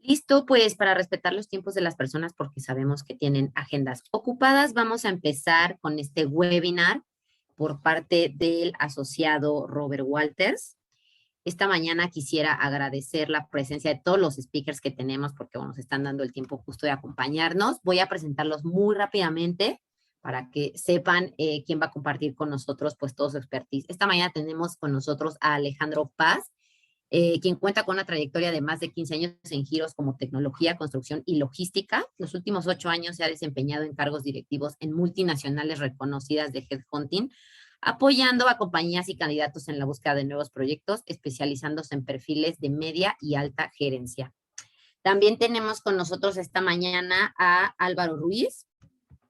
Listo, pues para respetar los tiempos de las personas porque sabemos que tienen agendas ocupadas, vamos a empezar con este webinar por parte del asociado Robert Walters. Esta mañana quisiera agradecer la presencia de todos los speakers que tenemos porque bueno, nos están dando el tiempo justo de acompañarnos. Voy a presentarlos muy rápidamente para que sepan quién va a compartir con nosotros pues todo su expertise. Esta mañana tenemos con nosotros a Alejandro Paz, quien cuenta con una trayectoria de más de 15 años en giros como tecnología, construcción y logística. Los últimos 8 años se ha desempeñado en cargos directivos en multinacionales reconocidas de headhunting, apoyando a compañías y candidatos en la búsqueda de nuevos proyectos, especializándose en perfiles de media y alta gerencia. También tenemos con nosotros esta mañana a Álvaro Ruiz.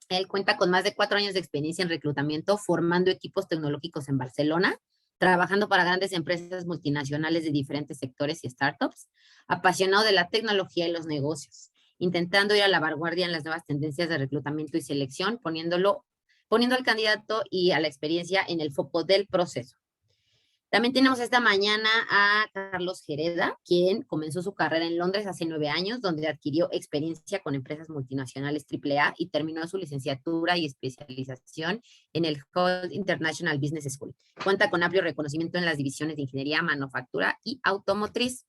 Él cuenta con más de 4 años de experiencia en reclutamiento, formando equipos tecnológicos en Barcelona, trabajando para grandes empresas multinacionales de diferentes sectores y startups, apasionado de la tecnología y los negocios, intentando ir a la vanguardia en las nuevas tendencias de reclutamiento y selección, poniendo al candidato y a la experiencia en el foco del proceso. También tenemos esta mañana a Carlos Gereda, quien comenzó su carrera en Londres hace 9 años, donde adquirió experiencia con empresas multinacionales AAA y terminó su licenciatura y especialización en el Holt International Business School. Cuenta con amplio reconocimiento en las divisiones de ingeniería, manufactura y automotriz.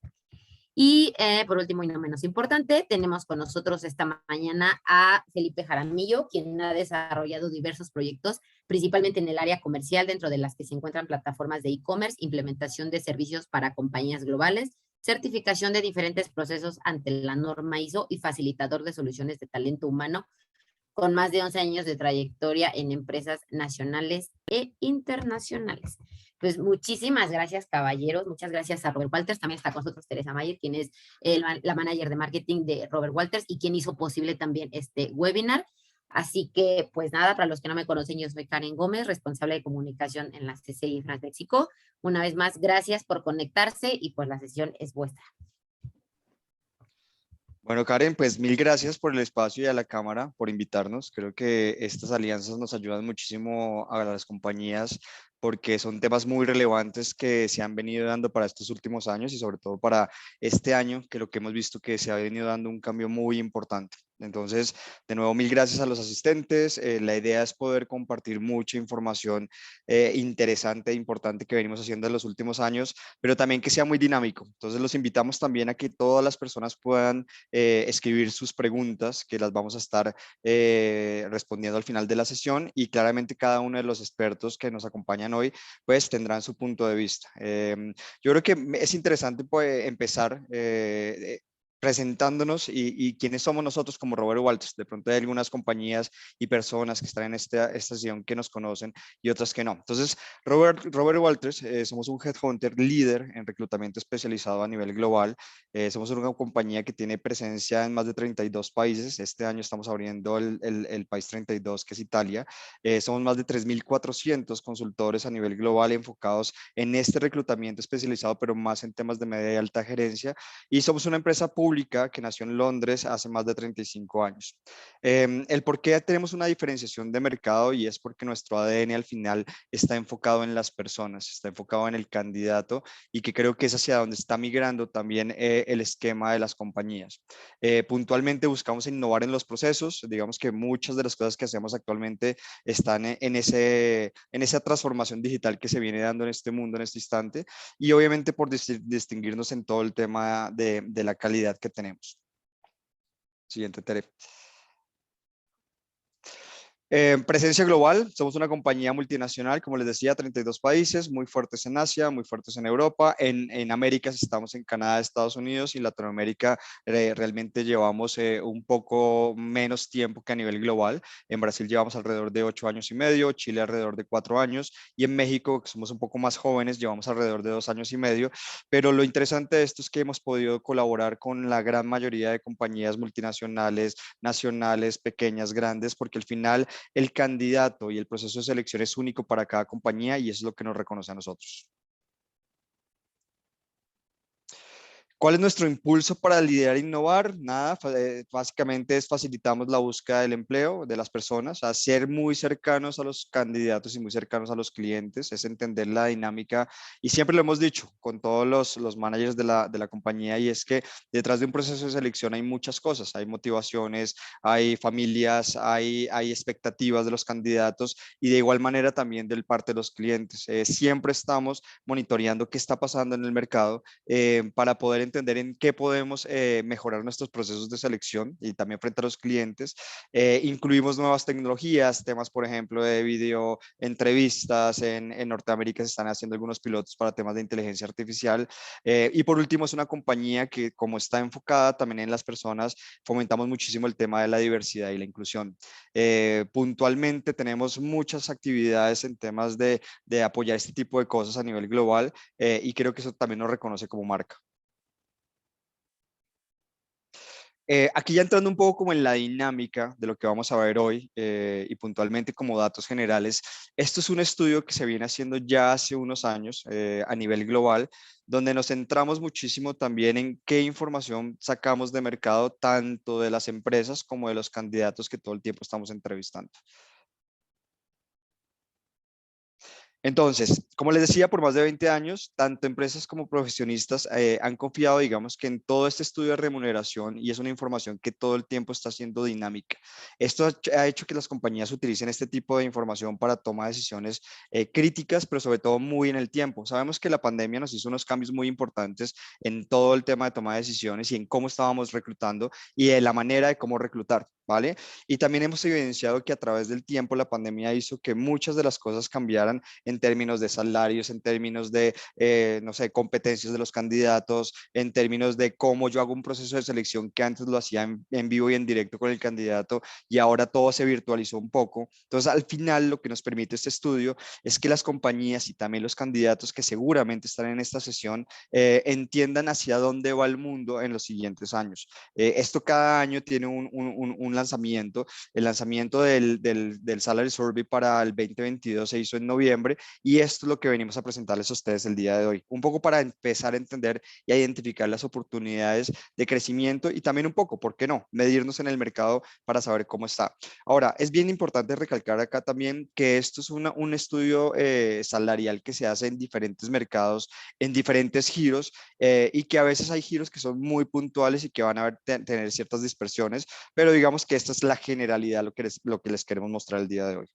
Y por último y no menos importante, tenemos con nosotros esta mañana a Felipe Jaramillo, quien ha desarrollado diversos proyectos, principalmente en el área comercial, dentro de las que se encuentran plataformas de e-commerce, implementación de servicios para compañías globales, certificación de diferentes procesos ante la norma ISO y facilitador de soluciones de talento humano, con más de 11 años de trayectoria en empresas nacionales e internacionales. Pues muchísimas gracias, caballeros. Muchas gracias a Robert Walters. También está con nosotros Teresa Mayer, quien es la manager de marketing de Robert Walters y quien hizo posible también este webinar. Así que, pues nada, para los que no me conocen, yo soy Karen Gómez, responsable de comunicación en la CCI France México. Una vez más, gracias por conectarse y pues la sesión es vuestra. Bueno, Karen, pues mil gracias por el espacio y a la cámara por invitarnos. Creo que estas alianzas nos ayudan muchísimo a las compañías porque son temas muy relevantes que se han venido dando para estos últimos años y sobre todo para este año, que lo que hemos visto que se ha venido dando un cambio muy importante. Entonces, de nuevo, mil gracias a los asistentes. La idea es poder compartir mucha información interesante e importante que venimos haciendo en los últimos años, pero también que sea muy dinámico. Entonces, los invitamos también a que todas las personas puedan escribir sus preguntas, que las vamos a estar respondiendo al final de la sesión, y claramente cada uno de los expertos que nos acompañan hoy pues tendrán su punto de vista. Yo creo que es interesante pues, empezar presentándonos y quiénes somos nosotros como Robert Walters. De pronto hay algunas compañías y personas que están en esta sesión que nos conocen y otras que no. Entonces, Robert Walters, somos un headhunter líder en reclutamiento especializado a nivel global. Somos una compañía que tiene presencia en más de 32 países. Este año estamos abriendo el país 32, que es Italia. Somos más de 3.400 consultores a nivel global enfocados en este reclutamiento especializado, pero más en temas de media y alta gerencia. Y somos una empresa pública que nació en Londres hace más de 35 años. El por qué tenemos una diferenciación de mercado, y es porque nuestro ADN al final está enfocado en las personas, está enfocado en el candidato, y que creo que es hacia donde está migrando también el esquema de las compañías. Puntualmente buscamos innovar en los procesos. Digamos que muchas de las cosas que hacemos actualmente están en esa transformación digital que se viene dando en este mundo, en este instante, y obviamente por distinguirnos en todo el tema de la calidad que tenemos. Siguiente, Tere. Presencia global, somos una compañía multinacional, como les decía, 32 países, muy fuertes en Asia, muy fuertes en Europa, en Américas estamos en Canadá, Estados Unidos, y Latinoamérica realmente llevamos un poco menos tiempo que a nivel global. En Brasil llevamos alrededor de 8 años y medio, Chile alrededor de 4 años, y en México, que somos un poco más jóvenes, llevamos alrededor de 2 años y medio, pero lo interesante de esto es que hemos podido colaborar con la gran mayoría de compañías multinacionales, nacionales, pequeñas, grandes, porque al final el candidato y el proceso de selección es único para cada compañía, y eso es lo que nos reconoce a nosotros. ¿Cuál es nuestro impulso para liderar e innovar? Nada, básicamente es facilitamos la búsqueda del empleo de las personas, a ser muy cercanos a los candidatos y muy cercanos a los clientes, es entender la dinámica y siempre lo hemos dicho con todos los managers de la compañía y es que detrás de un proceso de selección hay muchas cosas, hay motivaciones, hay familias, hay expectativas de los candidatos y de igual manera también del parte de los clientes. Siempre estamos monitoreando qué está pasando en el mercado para poder entender en qué podemos mejorar nuestros procesos de selección y también frente a los clientes. Incluimos nuevas tecnologías, temas, por ejemplo, de video, entrevistas. En Norteamérica se están haciendo algunos pilotos para temas de inteligencia artificial. Y por último, es una compañía que, como está enfocada también en las personas, fomentamos muchísimo el tema de la diversidad y la inclusión. Puntualmente tenemos muchas actividades en temas de apoyar este tipo de cosas a nivel global y creo que eso también nos reconoce como marca. Aquí ya entrando un poco como en la dinámica de lo que vamos a ver hoy y puntualmente como datos generales, esto es un estudio que se viene haciendo ya hace unos años a nivel global, donde nos centramos muchísimo también en qué información sacamos de mercado, tanto de las empresas como de los candidatos que todo el tiempo estamos entrevistando. Entonces, como les decía, por más de 20 años, tanto empresas como profesionistas han confiado, digamos, que en todo este estudio de remuneración y es una información que todo el tiempo está siendo dinámica. Esto ha hecho que las compañías utilicen este tipo de información para tomar decisiones críticas, pero sobre todo muy en el tiempo. Sabemos que la pandemia nos hizo unos cambios muy importantes en todo el tema de toma de decisiones y en cómo estábamos reclutando y de la manera de cómo reclutar, ¿vale? Y también hemos evidenciado que a través del tiempo la pandemia hizo que muchas de las cosas cambiaran en términos de salarios, en términos de, no sé, competencias de los candidatos, en términos de cómo yo hago un proceso de selección que antes lo hacía en vivo y en directo con el candidato y ahora todo se virtualizó un poco. Entonces, al final, lo que nos permite este estudio es que las compañías y también los candidatos que seguramente están en esta sesión entiendan hacia dónde va el mundo en los siguientes años. Esto cada año tiene un lanzamiento. El lanzamiento del Salary Survey para el 2022 se hizo en noviembre y esto es lo que venimos a presentarles a ustedes el día de hoy. Un poco para empezar a entender y a identificar las oportunidades de crecimiento y también un poco, ¿por qué no? Medirnos en el mercado para saber cómo está. Ahora, es bien importante recalcar acá también que esto es un estudio salarial que se hace en diferentes mercados, en diferentes giros y que a veces hay giros que son muy puntuales y que van a tener ciertas dispersiones, pero digamos que esta es la generalidad, lo que les queremos mostrar el día de hoy.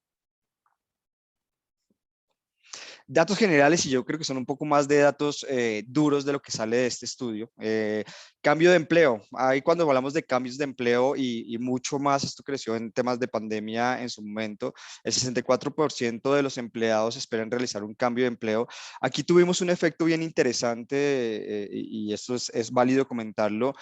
Datos generales y yo creo que son un poco más de datos duros de lo que sale de este estudio. Cambio de empleo. Ahí cuando hablamos de cambios de empleo y mucho más, esto creció en temas de pandemia en su momento. El 64% de los empleados esperan realizar un cambio de empleo. Aquí tuvimos un efecto bien interesante y esto es válido comentarlo.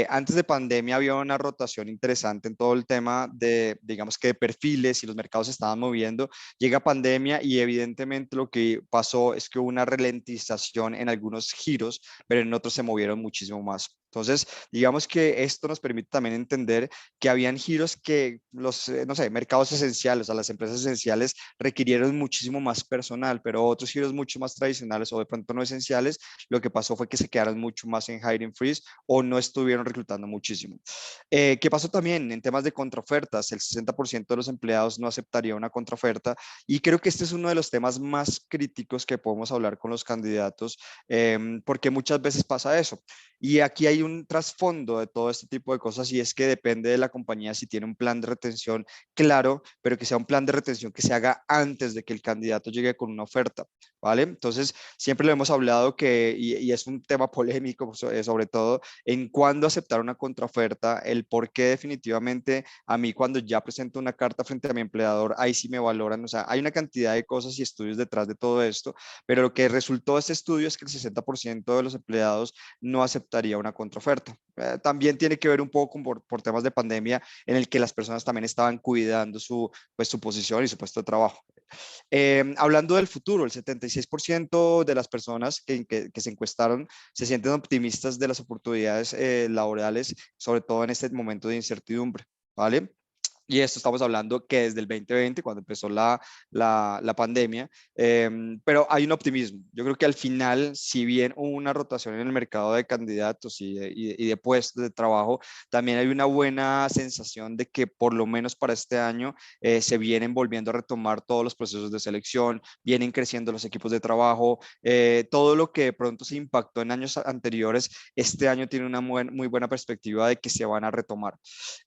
Antes de pandemia había una rotación interesante en todo el tema de, digamos que de perfiles y los mercados se estaban moviendo. Llega pandemia y evidentemente lo que pasó es que hubo una ralentización en algunos giros, pero en otros se movieron muchísimo más. Entonces, digamos que esto nos permite también entender que habían giros que los, no sé, mercados esenciales, o sea, las empresas esenciales requirieron muchísimo más personal, pero otros giros mucho más tradicionales o de pronto no esenciales, lo que pasó fue que se quedaron mucho más en hiring freeze o no estuvieron reclutando muchísimo. ¿Qué pasó también en temas de contraofertas? El 60% de los empleados no aceptaría una contraoferta y creo que este es uno de los temas más críticos que podemos hablar con los candidatos porque muchas veces pasa eso. Y aquí hay un trasfondo de todo este tipo de cosas y es que depende de la compañía si tiene un plan de retención claro, pero que sea un plan de retención que se haga antes de que el candidato llegue con una oferta, ¿vale? Entonces, siempre lo hemos hablado que, y es un tema polémico sobre todo, en cuándo aceptar una contraoferta, el por qué definitivamente a mí cuando ya presento una carta frente a mi empleador, ahí sí me valoran, o sea, hay una cantidad de cosas y estudios detrás de todo esto, pero lo que resultó de este estudio es que el 60% de los empleados no aceptaría una contraoferta. También tiene que ver un poco por temas de pandemia en el que las personas también estaban cuidando pues, su posición y su puesto de trabajo. Hablando del futuro, el 76% de las personas que se encuestaron se sienten optimistas de las oportunidades laborales, sobre todo en este momento de incertidumbre, ¿vale? Y esto estamos hablando que desde el 2020, cuando empezó la pandemia, pero hay un optimismo. Yo creo que al final, si bien hubo una rotación en el mercado de candidatos y de puestos de trabajo, también hay una buena sensación de que por lo menos para este año se vienen volviendo a retomar todos los procesos de selección, vienen creciendo los equipos de trabajo, todo lo que de pronto se impactó en años anteriores, este año tiene una muy buena perspectiva de que se van a retomar.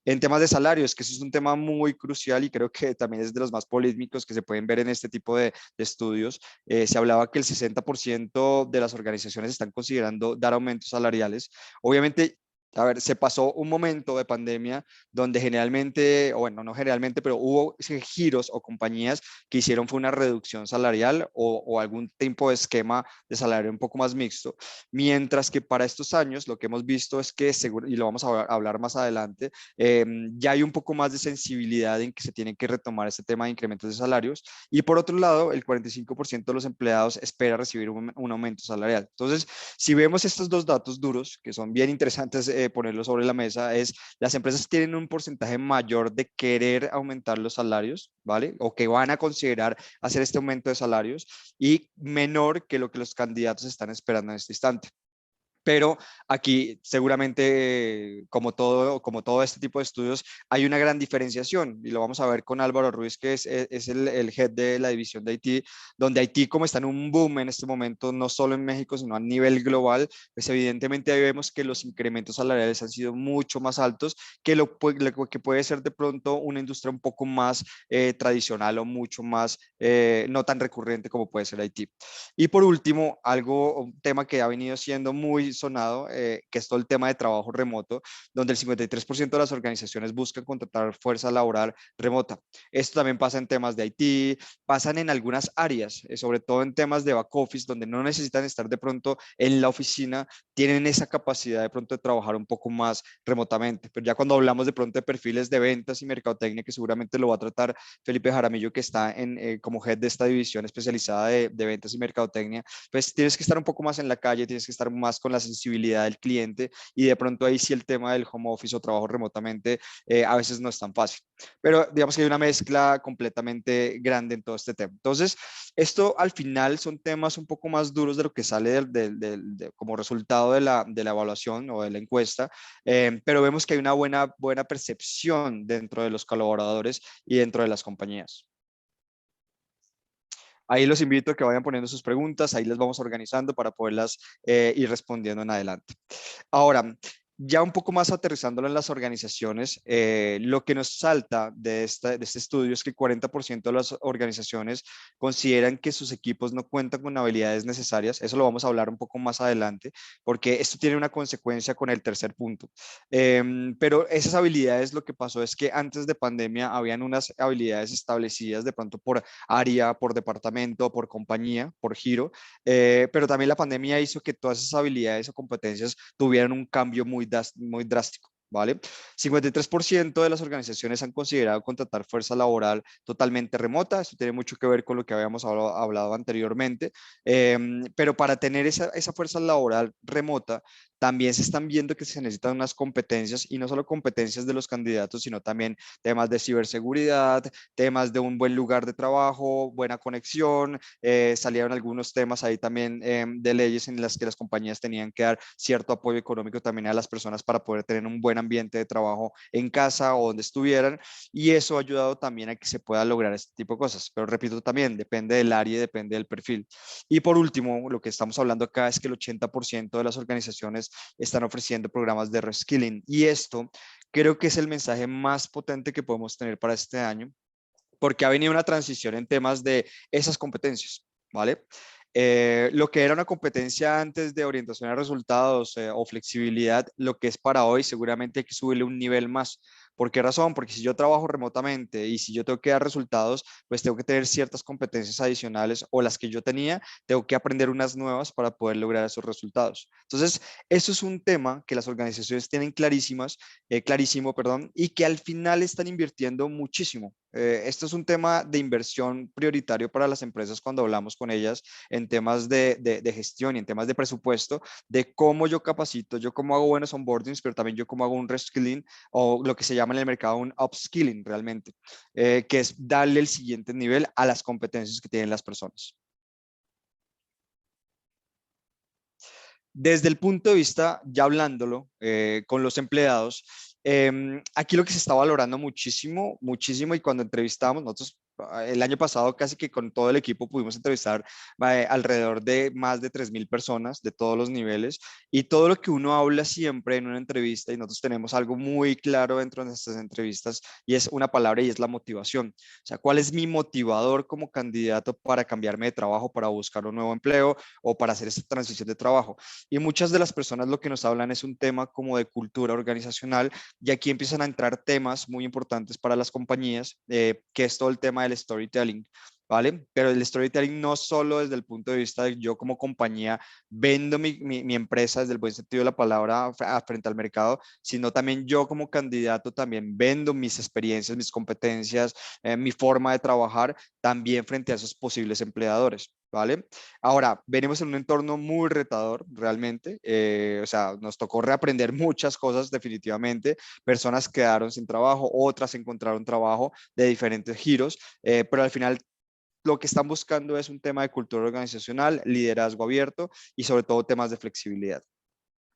En temas de salarios, que eso es un tema muy crucial y creo que también es de los más polémicos que se pueden ver en este tipo de estudios, se hablaba que el 60% de las organizaciones están considerando dar aumentos salariales. Obviamente, a ver, se pasó un momento de pandemia donde generalmente, o bueno, no generalmente, pero hubo giros o compañías que hicieron fue una reducción salarial o algún tipo de esquema de salario un poco más mixto, mientras que para estos años lo que hemos visto es que, seguro, y lo vamos a hablar más adelante, ya hay un poco más de sensibilidad en que se tienen que retomar este tema de incrementos de salarios. Y por otro lado, el 45% de los empleados espera recibir un aumento salarial. Entonces, si vemos estos dos datos duros, que son bien interesantes ponerlos sobre la mesa, es las empresas tienen un porcentaje mayor de querer aumentar los salarios, ¿vale? O que van a considerar hacer este aumento de salarios y menor que lo que los candidatos están esperando en este instante. Pero aquí seguramente, como todo este tipo de estudios, hay una gran diferenciación y lo vamos a ver con Álvaro Ruiz, que es el head de la división de Haití, donde Haití, como está en un boom en este momento, no solo en México, sino a nivel global, pues evidentemente ahí vemos que los incrementos salariales han sido mucho más altos que lo que puede ser de pronto una industria un poco más tradicional o mucho más no tan recurrente como puede ser Haití. Y por último, un tema que ha venido siendo muy sonado, que es todo el tema de trabajo remoto, donde el 53% de las organizaciones buscan contratar fuerza laboral remota. Esto también pasa en temas de IT, pasan en algunas áreas, sobre todo en temas de back office, donde no necesitan estar de pronto en la oficina, tienen esa capacidad de pronto de trabajar un poco más remotamente. Pero ya cuando hablamos de pronto de perfiles de ventas y mercadotecnia, que seguramente lo va a tratar Felipe Jaramillo, que está como head de esta división especializada de ventas y mercadotecnia, pues tienes que estar un poco más en la calle, tienes que estar más con la sensibilidad del cliente y de pronto ahí sí el tema del home office o trabajo remotamente a veces no es tan fácil. Pero digamos que hay una mezcla completamente grande en todo este tema. Entonces, esto al final son temas un poco más duros de lo que sale como resultado de la evaluación o de la encuesta, pero vemos que hay una buena percepción dentro de los colaboradores y dentro de las compañías. Ahí los invito a que vayan poniendo sus preguntas, ahí las vamos organizando para poderlas ir respondiendo en adelante. Ahora, ya un poco más aterrizándolo en las organizaciones, lo que nos salta de este estudio es que el 40% de las organizaciones consideran que sus equipos no cuentan con habilidades necesarias. Eso lo vamos a hablar un poco más adelante, porque esto tiene una consecuencia con el tercer punto. Pero esas habilidades, lo que pasó es que antes de pandemia habían unas habilidades establecidas de pronto por área, por departamento, por compañía, por giro, pero también la pandemia hizo que todas esas habilidades o competencias tuvieran un cambio muy drástico. ¿Vale? 53% de las organizaciones han considerado contratar fuerza laboral totalmente remota. Esto tiene mucho que ver con lo que habíamos hablado anteriormente. Pero para tener esa fuerza laboral remota, también se están viendo que se necesitan unas competencias y no solo competencias de los candidatos, sino también temas de ciberseguridad, temas de un buen lugar de trabajo, buena conexión. Salieron algunos temas ahí también de leyes en las que las compañías tenían que dar cierto apoyo económico también a las personas para poder tener un buen ambiente de trabajo en casa o donde estuvieran. Y eso ha ayudado también a que se pueda lograr este tipo de cosas. Pero repito también, depende del área y depende del perfil. Y por último, lo que estamos hablando acá es que el 80% de las organizaciones están ofreciendo programas de reskilling. Y esto creo que es el mensaje más potente que podemos tener para este año, porque ha venido una transición en temas de esas competencias, ¿vale? Lo que era una competencia antes de orientación a resultados o flexibilidad, lo que es para hoy, seguramente hay que subirle un nivel más. ¿Por qué razón? Porque si yo trabajo remotamente y si yo tengo que dar resultados, pues tengo que tener ciertas competencias adicionales o las que yo tenía, tengo que aprender unas nuevas para poder lograr esos resultados. Entonces, eso es un tema que las organizaciones tienen clarísimo, perdón, y que al final están invirtiendo muchísimo. Esto es un tema de inversión prioritario para las empresas cuando hablamos con ellas en temas de gestión y en temas de presupuesto, de cómo yo capacito, yo cómo hago buenos onboardings, pero también yo cómo hago un reskilling o lo que se llama llama en el mercado un upskilling realmente, que es darle el siguiente nivel a las competencias que tienen las personas. Desde el punto de vista, ya hablándolo con los empleados, aquí lo que se está valorando muchísimo, muchísimo, y cuando entrevistamos, nosotros el año pasado casi que con todo el equipo pudimos entrevistar alrededor de más de 3.000 personas de todos los niveles, y todo lo que uno habla siempre en una entrevista, y nosotros tenemos algo muy claro dentro de nuestras entrevistas, y es una palabra y es la motivación. O sea, ¿cuál es mi motivador como candidato para cambiarme de trabajo, para buscar un nuevo empleo o para hacer esta transición de trabajo? Y muchas de las personas lo que nos hablan es un tema como de cultura organizacional, y aquí empiezan a entrar temas muy importantes para las compañías, que es todo el tema del storytelling. ¿Vale? Pero el storytelling no solo desde el punto de vista de yo como compañía vendo mi empresa desde el buen sentido de la palabra frente al mercado, sino también yo como candidato también vendo mis experiencias, mis competencias, mi forma de trabajar también frente a esos posibles empleadores. ¿Vale? Ahora, venimos en un entorno muy retador, realmente. O sea, nos tocó reaprender muchas cosas definitivamente. Personas quedaron sin trabajo, otras encontraron trabajo de diferentes giros, pero al final lo que están buscando es un tema de cultura organizacional, liderazgo abierto y sobre todo temas de flexibilidad.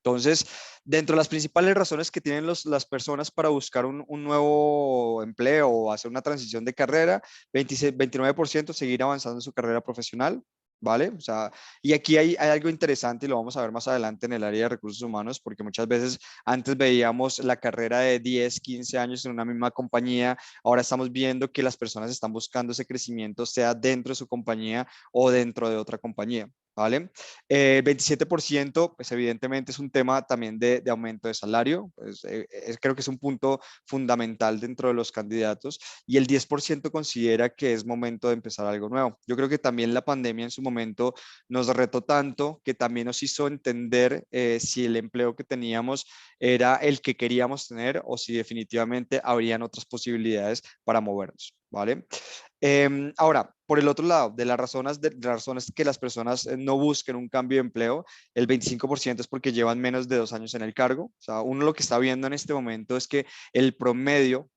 Entonces, dentro de las principales razones que tienen las personas para buscar un nuevo empleo o hacer una transición de carrera, 26, 29% seguir avanzando en su carrera profesional, ¿vale? O sea, y aquí hay algo interesante y lo vamos a ver más adelante en el área de recursos humanos, porque muchas veces antes veíamos la carrera de 10, 15 años en una misma compañía, ahora estamos viendo que las personas están buscando ese crecimiento, sea dentro de su compañía o dentro de otra compañía. ¿Vale? 27%, pues evidentemente es un tema también de aumento de salario, pues, creo que es un punto fundamental dentro de los candidatos, y el 10% considera que es momento de empezar algo nuevo. Yo creo que también la pandemia en su momento nos retó tanto que también nos hizo entender si el empleo que teníamos era el que queríamos tener o si definitivamente habrían otras posibilidades para movernos, ¿vale? Ahora, por el otro lado, de las razones que las personas no busquen un cambio de empleo, el 25% es porque llevan menos de 2 años en el cargo. O sea, uno lo que está viendo en este momento es que el promedio,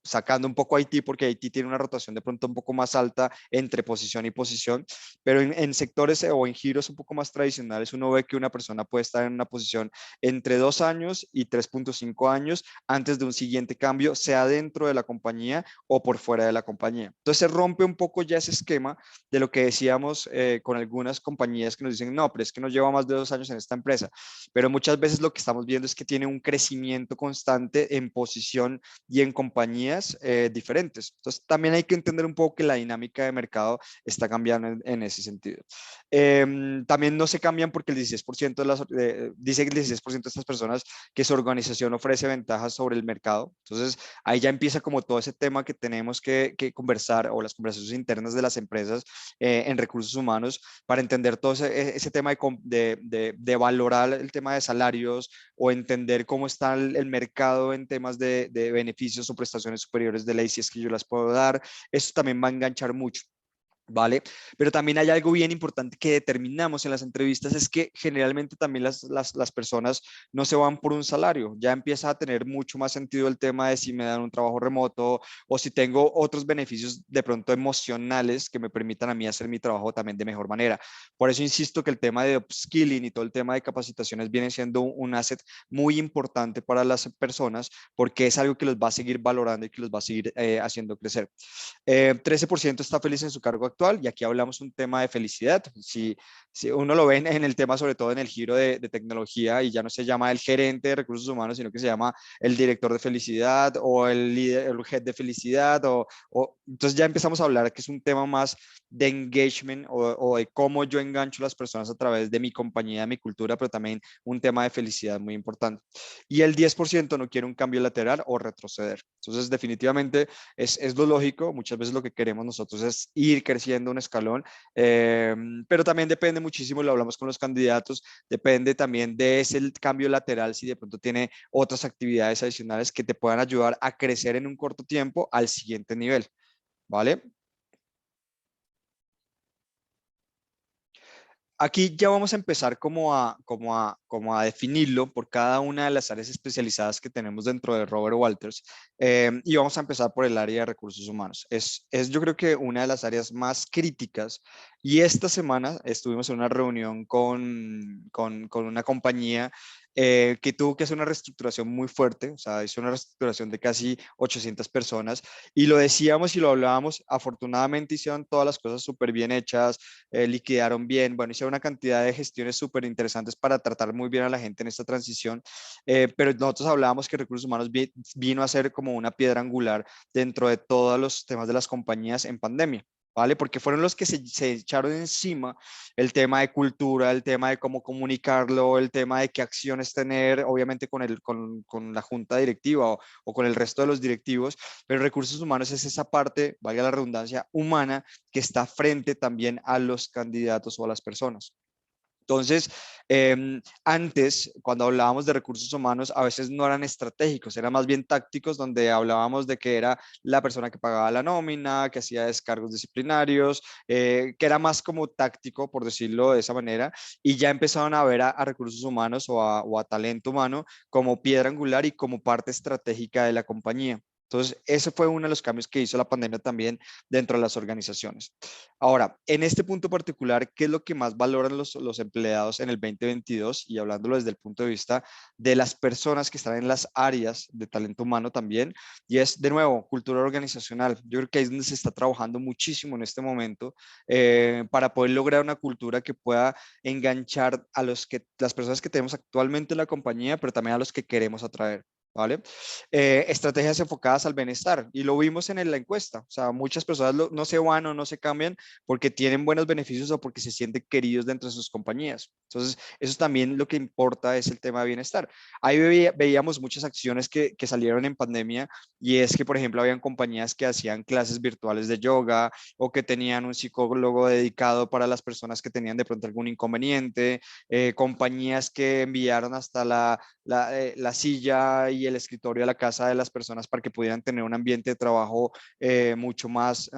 sacando un poco a Haití, porque Haití tiene una rotación de pronto un poco más alta entre posición y posición, pero en sectores o en giros un poco más tradicionales, uno ve que una persona puede estar en una posición entre 2 años y 3.5 años antes de un siguiente cambio, sea dentro de la compañía o por fuera de la compañía. Entonces se rompe un poco ya ese esquema de lo que decíamos con algunas compañías que nos dicen, no, pero es que no lleva más de 2 años en esta empresa, pero muchas veces lo que estamos viendo es que tiene un crecimiento constante en posición y en compañías diferentes. Entonces también hay que entender un poco que la dinámica de mercado está cambiando en ese sentido. También no se cambian porque el 16% dice que el 16% de estas personas que su organización ofrece ventajas sobre el mercado. Entonces ahí ya empieza como todo ese tema que tenemos que conversar, o las conversaciones internas de las empresas en recursos humanos, para entender todo ese tema de valorar el tema de salarios, o entender cómo está el mercado en temas de beneficios o prestaciones superiores de ley, si es que yo las puedo dar. Eso también va a enganchar mucho. ¿Vale? Pero también hay algo bien importante que determinamos en las entrevistas, es que generalmente también las personas no se van por un salario, ya empieza a tener mucho más sentido el tema de si me dan un trabajo remoto o si tengo otros beneficios de pronto emocionales que me permitan a mí hacer mi trabajo también de mejor manera. Por eso insisto que el tema de upskilling y todo el tema de capacitaciones viene siendo un asset muy importante para las personas, porque es algo que los va a seguir valorando y que los va a seguir haciendo crecer. 13% está feliz en su cargo actual, y aquí hablamos un tema de felicidad. Si uno lo ve en el tema, sobre todo en el giro de tecnología, y ya no se llama el gerente de recursos humanos, sino que se llama el director de felicidad o el líder, el head de felicidad, entonces ya empezamos a hablar que es un tema más de engagement o de cómo yo engancho a las personas a través de mi compañía, de mi cultura, pero también un tema de felicidad muy importante. Y el 10% no quiere un cambio lateral o retroceder. Entonces, definitivamente es lo lógico. Muchas veces lo que queremos nosotros es ir creciendo un escalón, pero también depende muchísimo, lo hablamos con los candidatos, depende también de ese cambio lateral, si de pronto tiene otras actividades adicionales que te puedan ayudar a crecer en un corto tiempo al siguiente nivel, ¿vale? Aquí ya vamos a empezar como a definirlo por cada una de las áreas especializadas que tenemos dentro de Robert Walters, y vamos a empezar por el área de recursos humanos. Es yo creo que una de las áreas más críticas, y esta semana estuvimos en una reunión con una compañía que tuvo que hacer una reestructuración muy fuerte, o sea, hizo una reestructuración de casi 800 personas, y lo decíamos y lo hablábamos. Afortunadamente hicieron todas las cosas súper bien hechas, liquidaron bien, bueno, hicieron una cantidad de gestiones súper interesantes para tratar muy bien a la gente en esta transición, pero nosotros hablábamos que recursos humanos vino a ser como una piedra angular dentro de todos los temas de las compañías en pandemia. ¿Vale? Porque fueron los que se echaron encima el tema de cultura, el tema de cómo comunicarlo, el tema de qué acciones tener, obviamente con la junta directiva o con el resto de los directivos, pero recursos humanos es esa parte, valga la redundancia, humana, que está frente también a los candidatos o a las personas. Entonces, antes, cuando hablábamos de recursos humanos, a veces no eran estratégicos, eran más bien tácticos, donde hablábamos de que era la persona que pagaba la nómina, que hacía descargos disciplinarios, que era más como táctico, por decirlo de esa manera, y ya empezaron a ver a recursos humanos o a talento humano como piedra angular y como parte estratégica de la compañía. Entonces, ese fue uno de los cambios que hizo la pandemia también dentro de las organizaciones. Ahora, en este punto particular, ¿qué es lo que más valoran los empleados en el 2022? Y hablándolo desde el punto de vista de las personas que están en las áreas de talento humano también, y es, de nuevo, cultura organizacional. Yo creo que ahí es donde se está trabajando muchísimo en este momento, para poder lograr una cultura que pueda enganchar a las personas que tenemos actualmente en la compañía, pero también a los que queremos atraer. ¿Vale? Estrategias enfocadas al bienestar, y lo vimos en la encuesta. O sea, muchas personas no se van o no se cambian porque tienen buenos beneficios o porque se sienten queridos dentro de sus compañías. Entonces, eso también lo que importa es el tema de bienestar. Ahí veíamos muchas acciones que salieron en pandemia, y es que, por ejemplo, habían compañías que hacían clases virtuales de yoga, o que tenían un psicólogo dedicado para las personas que tenían de pronto algún inconveniente, compañías que enviaron hasta la silla y el escritorio a la casa de las personas para que pudieran tener un ambiente de trabajo mucho más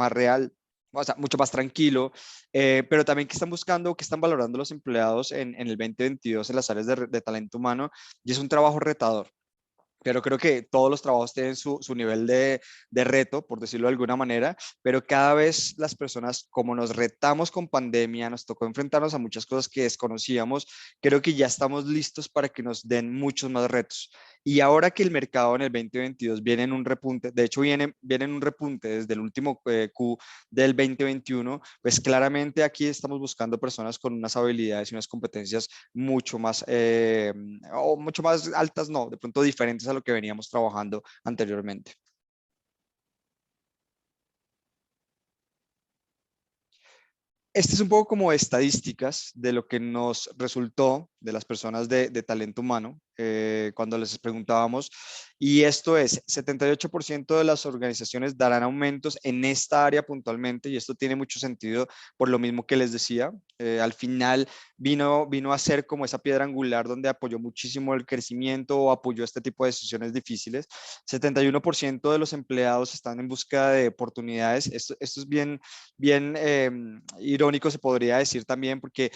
real, o sea, mucho más tranquilo, pero también que están buscando, que están valorando los empleados en el 2022 en las áreas de talento humano, y es un trabajo retador. Pero creo que todos los trabajos tienen su nivel de reto, por decirlo de alguna manera, pero cada vez las personas, como nos retamos con pandemia, nos tocó enfrentarnos a muchas cosas que desconocíamos, creo que ya estamos listos para que nos den muchos más retos. Y ahora que el mercado en el 2022 viene en un repunte, de hecho viene en un repunte desde el último Q del 2021, pues claramente aquí estamos buscando personas con unas habilidades y unas competencias mucho más, o mucho más altas, no, de pronto diferentes a lo que veníamos trabajando anteriormente. Este es un poco como estadísticas de lo que nos resultó de las personas de talento humano, cuando les preguntábamos, y esto es: 78% de las organizaciones darán aumentos en esta área puntualmente, y esto tiene mucho sentido por lo mismo que les decía. Al final vino a ser como esa piedra angular donde apoyó muchísimo el crecimiento o apoyó este tipo de decisiones difíciles. 71% de los empleados están en busca de oportunidades. Esto es bien irónico, se podría decir también, porque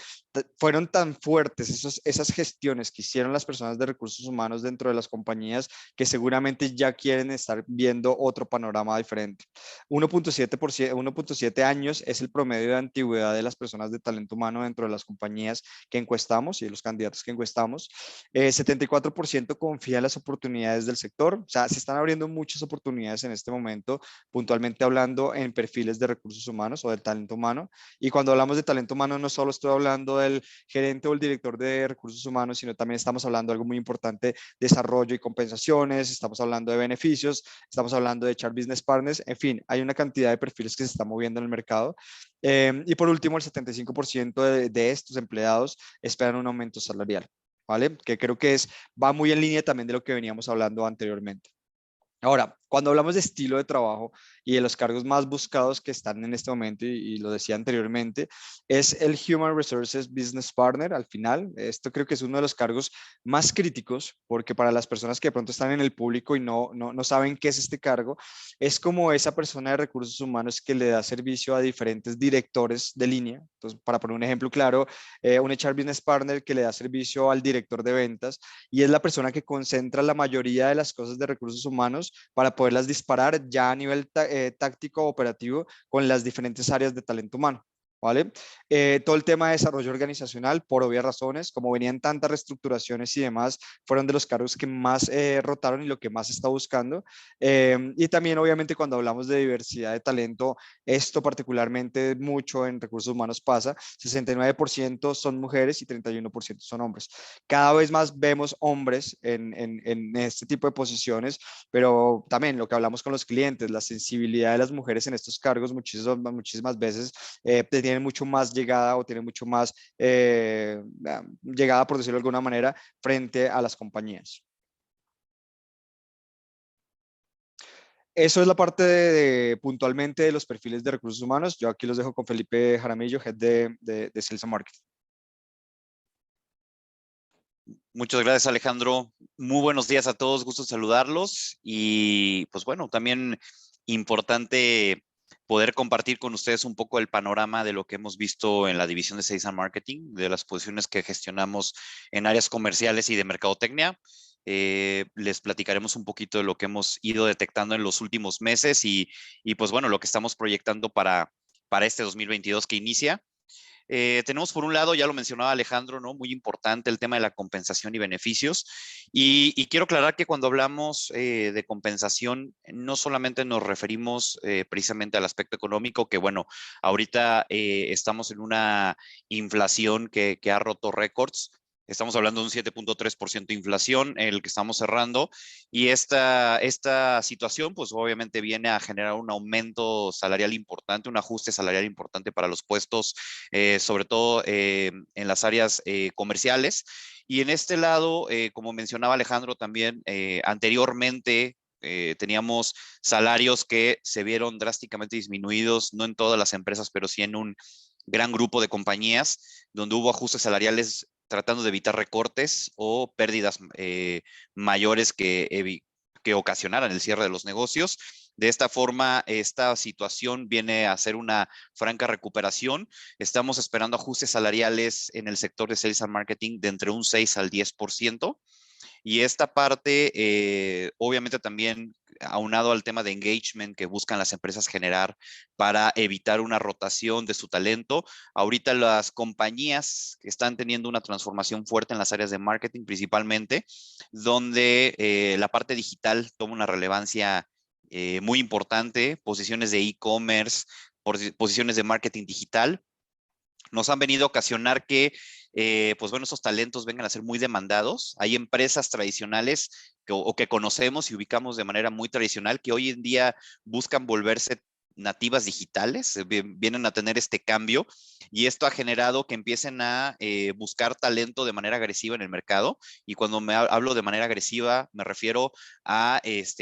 fueron tan fuertes esas gestiones que hicieron las personas de recursos humanos dentro de las compañías, que seguramente ya quieren estar viendo otro panorama diferente. 1.7 años es el promedio de antigüedad de las personas de talento humano dentro de las compañías que encuestamos y de los candidatos que encuestamos. 74% confía en las oportunidades del sector. O sea, se están abriendo muchas oportunidades en este momento, puntualmente hablando en perfiles de recursos humanos o del talento humano. Y cuando hablamos de talento humano, no solo estoy hablando del gerente o el director de recursos humanos, sino también estamos hablando de algo muy importante: desarrollo y compensaciones, estamos hablando de beneficios, estamos hablando de echar business partners, en fin, hay una cantidad de perfiles que se están moviendo en el mercado. Y por último, el 75% de estos empleados esperan un aumento salarial, ¿vale? Que creo que va muy en línea también de lo que veníamos hablando anteriormente. Ahora, Cuando hablamos de estilo de trabajo y de los cargos más buscados que están en este momento, y lo decía anteriormente, es el Human Resources Business Partner al final. Esto creo que es uno de los cargos más críticos, porque para las personas que de pronto están en el público y no saben qué es este cargo, es como esa persona de recursos humanos que le da servicio a diferentes directores de línea. Entonces, para poner un ejemplo claro, un HR Business Partner que le da servicio al director de ventas y es la persona que concentra la mayoría de las cosas de recursos humanos para poderlas disparar ya a nivel táctico operativo con las diferentes áreas de talento humano. ¿Vale? Todo el tema de desarrollo organizacional, por obvias razones, como venían tantas reestructuraciones y demás, fueron de los cargos que más rotaron y lo que más se está buscando. Y también, obviamente, cuando hablamos de diversidad de talento, esto particularmente mucho en recursos humanos pasa, 69% son mujeres y 31% son hombres. Cada vez más vemos hombres en este tipo de posiciones, pero también lo que hablamos con los clientes, la sensibilidad de las mujeres en estos cargos muchísimas veces tienen mucho más llegada o tienen mucho más llegada, por decirlo de alguna manera, frente a las compañías. Eso es la parte puntualmente de los perfiles de recursos humanos. Yo aquí los dejo con Felipe Jaramillo, Head de Sales and Marketing. Muchas gracias, Alejandro. Muy buenos días a todos, gusto saludarlos. Y pues bueno, también importante poder compartir con ustedes un poco el panorama de lo que hemos visto en la división de Sales and Marketing, de las posiciones que gestionamos en áreas comerciales y de mercadotecnia. Les platicaremos un poquito de lo que hemos ido detectando en los últimos meses y pues bueno, lo que estamos proyectando para este 2022 que inicia. Tenemos por un lado, ya lo mencionaba Alejandro, ¿no? Muy importante el tema de la compensación y beneficios. Y quiero aclarar que cuando hablamos de compensación, no solamente nos referimos precisamente al aspecto económico, que bueno, ahorita estamos en una inflación que ha roto récords. Estamos hablando de un 7.3% de inflación, el que estamos cerrando, y esta situación, pues obviamente viene a generar un aumento salarial importante, un ajuste salarial importante para los puestos, sobre todo en las áreas comerciales. Y en este lado, como mencionaba Alejandro también, anteriormente teníamos salarios que se vieron drásticamente disminuidos, no en todas las empresas, pero sí en un gran grupo de compañías, donde hubo ajustes salariales tratando de evitar recortes o pérdidas mayores que ocasionaran el cierre de los negocios. De esta forma, esta situación viene a ser una franca recuperación. Estamos esperando ajustes salariales en el sector de Sales and Marketing de entre un 6 al 10%. Y esta parte, obviamente también aunado al tema de engagement que buscan las empresas generar para evitar una rotación de su talento. Ahorita las compañías están teniendo una transformación fuerte en las áreas de marketing principalmente, donde la parte digital toma una relevancia muy importante, posiciones de e-commerce, posiciones de marketing digital. Nos han venido a ocasionar que, pues bueno, esos talentos vengan a ser muy demandados. Hay empresas tradicionales o que conocemos y ubicamos de manera muy tradicional que hoy en día buscan volverse nativas digitales, vienen a tener este cambio y esto ha generado que empiecen a buscar talento de manera agresiva en el mercado. Y cuando hablo de manera agresiva me refiero a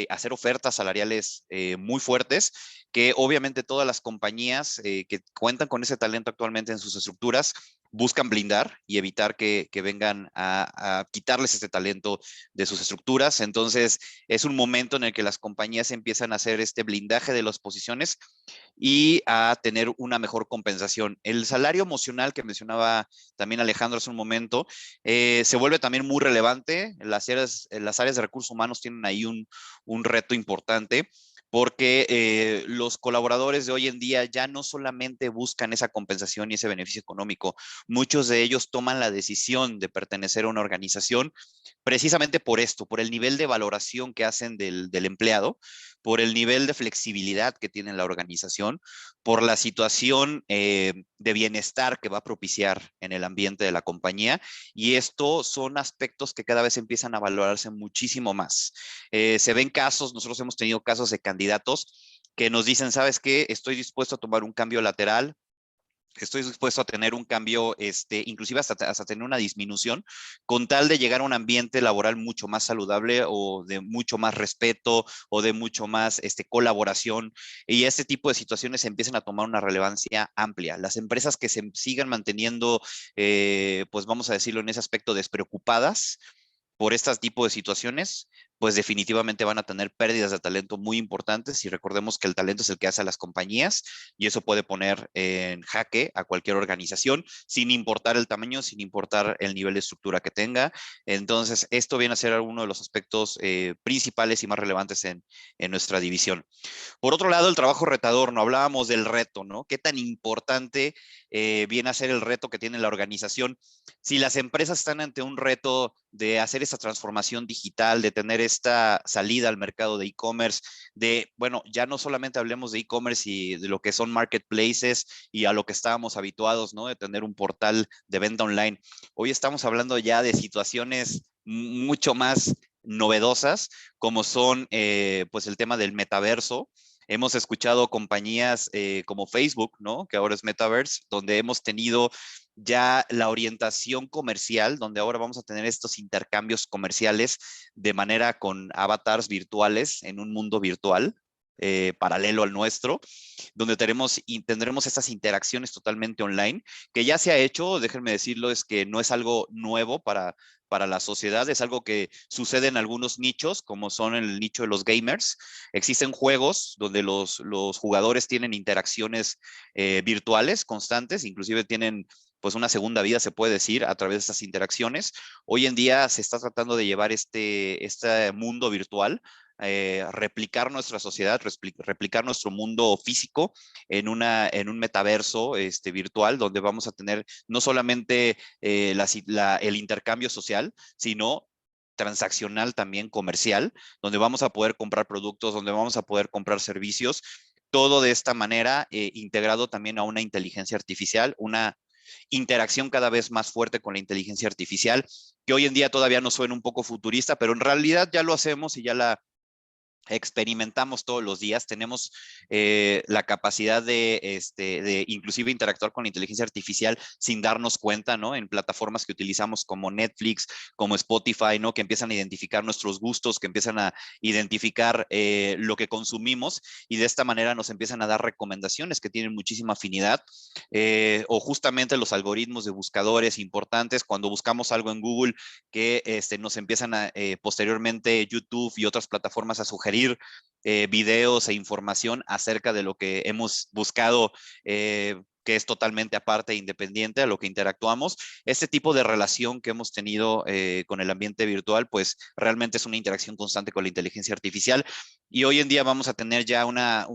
hacer ofertas salariales muy fuertes, que obviamente todas las compañías que cuentan con ese talento actualmente en sus estructuras buscan blindar y evitar que vengan a quitarles este talento de sus estructuras. Entonces, es un momento en el que las compañías empiezan a hacer este blindaje de las posiciones y a tener una mejor compensación. El salario emocional que mencionaba también Alejandro hace un momento, se vuelve también muy relevante. Las áreas de recursos humanos tienen ahí un reto importante, porque los colaboradores de hoy en día ya no solamente buscan esa compensación y ese beneficio económico, muchos de ellos toman la decisión de pertenecer a una organización precisamente por esto, por el nivel de valoración que hacen del empleado, por el nivel de flexibilidad que tiene la organización, por la situación de bienestar que va a propiciar en el ambiente de la compañía. Y esto son aspectos que cada vez empiezan a valorarse muchísimo más. Se ven casos, nosotros hemos tenido casos de candidatos que nos dicen, ¿sabes qué? Estoy dispuesto a tomar un cambio lateral estoy dispuesto a tener un cambio, inclusive hasta tener una disminución, con tal de llegar a un ambiente laboral mucho más saludable o de mucho más respeto o de mucho más colaboración, y este tipo de situaciones empiezan a tomar una relevancia amplia. Las empresas que se sigan manteniendo, pues vamos a decirlo en ese aspecto, despreocupadas por este tipo de situaciones, pues definitivamente van a tener pérdidas de talento muy importantes, y recordemos que el talento es el que hace a las compañías, y eso puede poner en jaque a cualquier organización sin importar el tamaño, sin importar el nivel de estructura que tenga. Entonces, esto viene a ser uno de los aspectos principales y más relevantes en nuestra división. Por otro lado, el trabajo retador, no hablábamos del reto, ¿no? ¿Qué tan importante viene a ser el reto que tiene la organización? Si las empresas están ante un reto de hacer esta transformación digital, de tener esta salida al mercado de e-commerce, bueno, ya no solamente hablemos de e-commerce y de lo que son marketplaces y a lo que estábamos habituados, ¿no? De tener un portal de venta online. Hoy estamos hablando ya de situaciones mucho más novedosas, como son pues el tema del metaverso. Hemos escuchado compañías como Facebook, ¿no? Que ahora es Metaverse, donde hemos tenido ya la orientación comercial, donde ahora vamos a tener estos intercambios comerciales de manera con avatars virtuales en un mundo virtual. Paralelo al nuestro, donde tendremos estas interacciones totalmente online, que ya se ha hecho, déjenme decirlo, es que no es algo nuevo para la sociedad, es algo que sucede en algunos nichos, como son el nicho de los gamers. Existen juegos donde los jugadores tienen interacciones virtuales constantes, inclusive tienen pues una segunda vida, se puede decir, a través de estas interacciones. Hoy en día se está tratando de llevar este mundo virtual, replicar nuestra sociedad, replicar nuestro mundo físico en un metaverso virtual, donde vamos a tener no solamente el intercambio social, sino transaccional también comercial, donde vamos a poder comprar productos, donde vamos a poder comprar servicios, todo de esta manera integrado también a una inteligencia artificial, una interacción cada vez más fuerte con la inteligencia artificial, que hoy en día todavía nos suena un poco futurista, pero en realidad ya lo hacemos y ya la experimentamos todos los días, tenemos la capacidad de inclusive interactuar con la inteligencia artificial sin darnos cuenta, ¿no? En plataformas que utilizamos como Netflix, como Spotify, ¿no? Que empiezan a identificar nuestros gustos, que empiezan a identificar lo que consumimos, y de esta manera nos empiezan a dar recomendaciones que tienen muchísima afinidad, o justamente los algoritmos de buscadores importantes, cuando buscamos algo en Google, que nos empiezan a posteriormente YouTube y otras plataformas a sugerir videos e información acerca de lo que hemos buscado, que es totalmente aparte e independiente a lo que interactuamos. Este tipo de relación que hemos tenido con el ambiente virtual, pues realmente es una interacción constante con la inteligencia artificial, y hoy en día vamos a tener ya una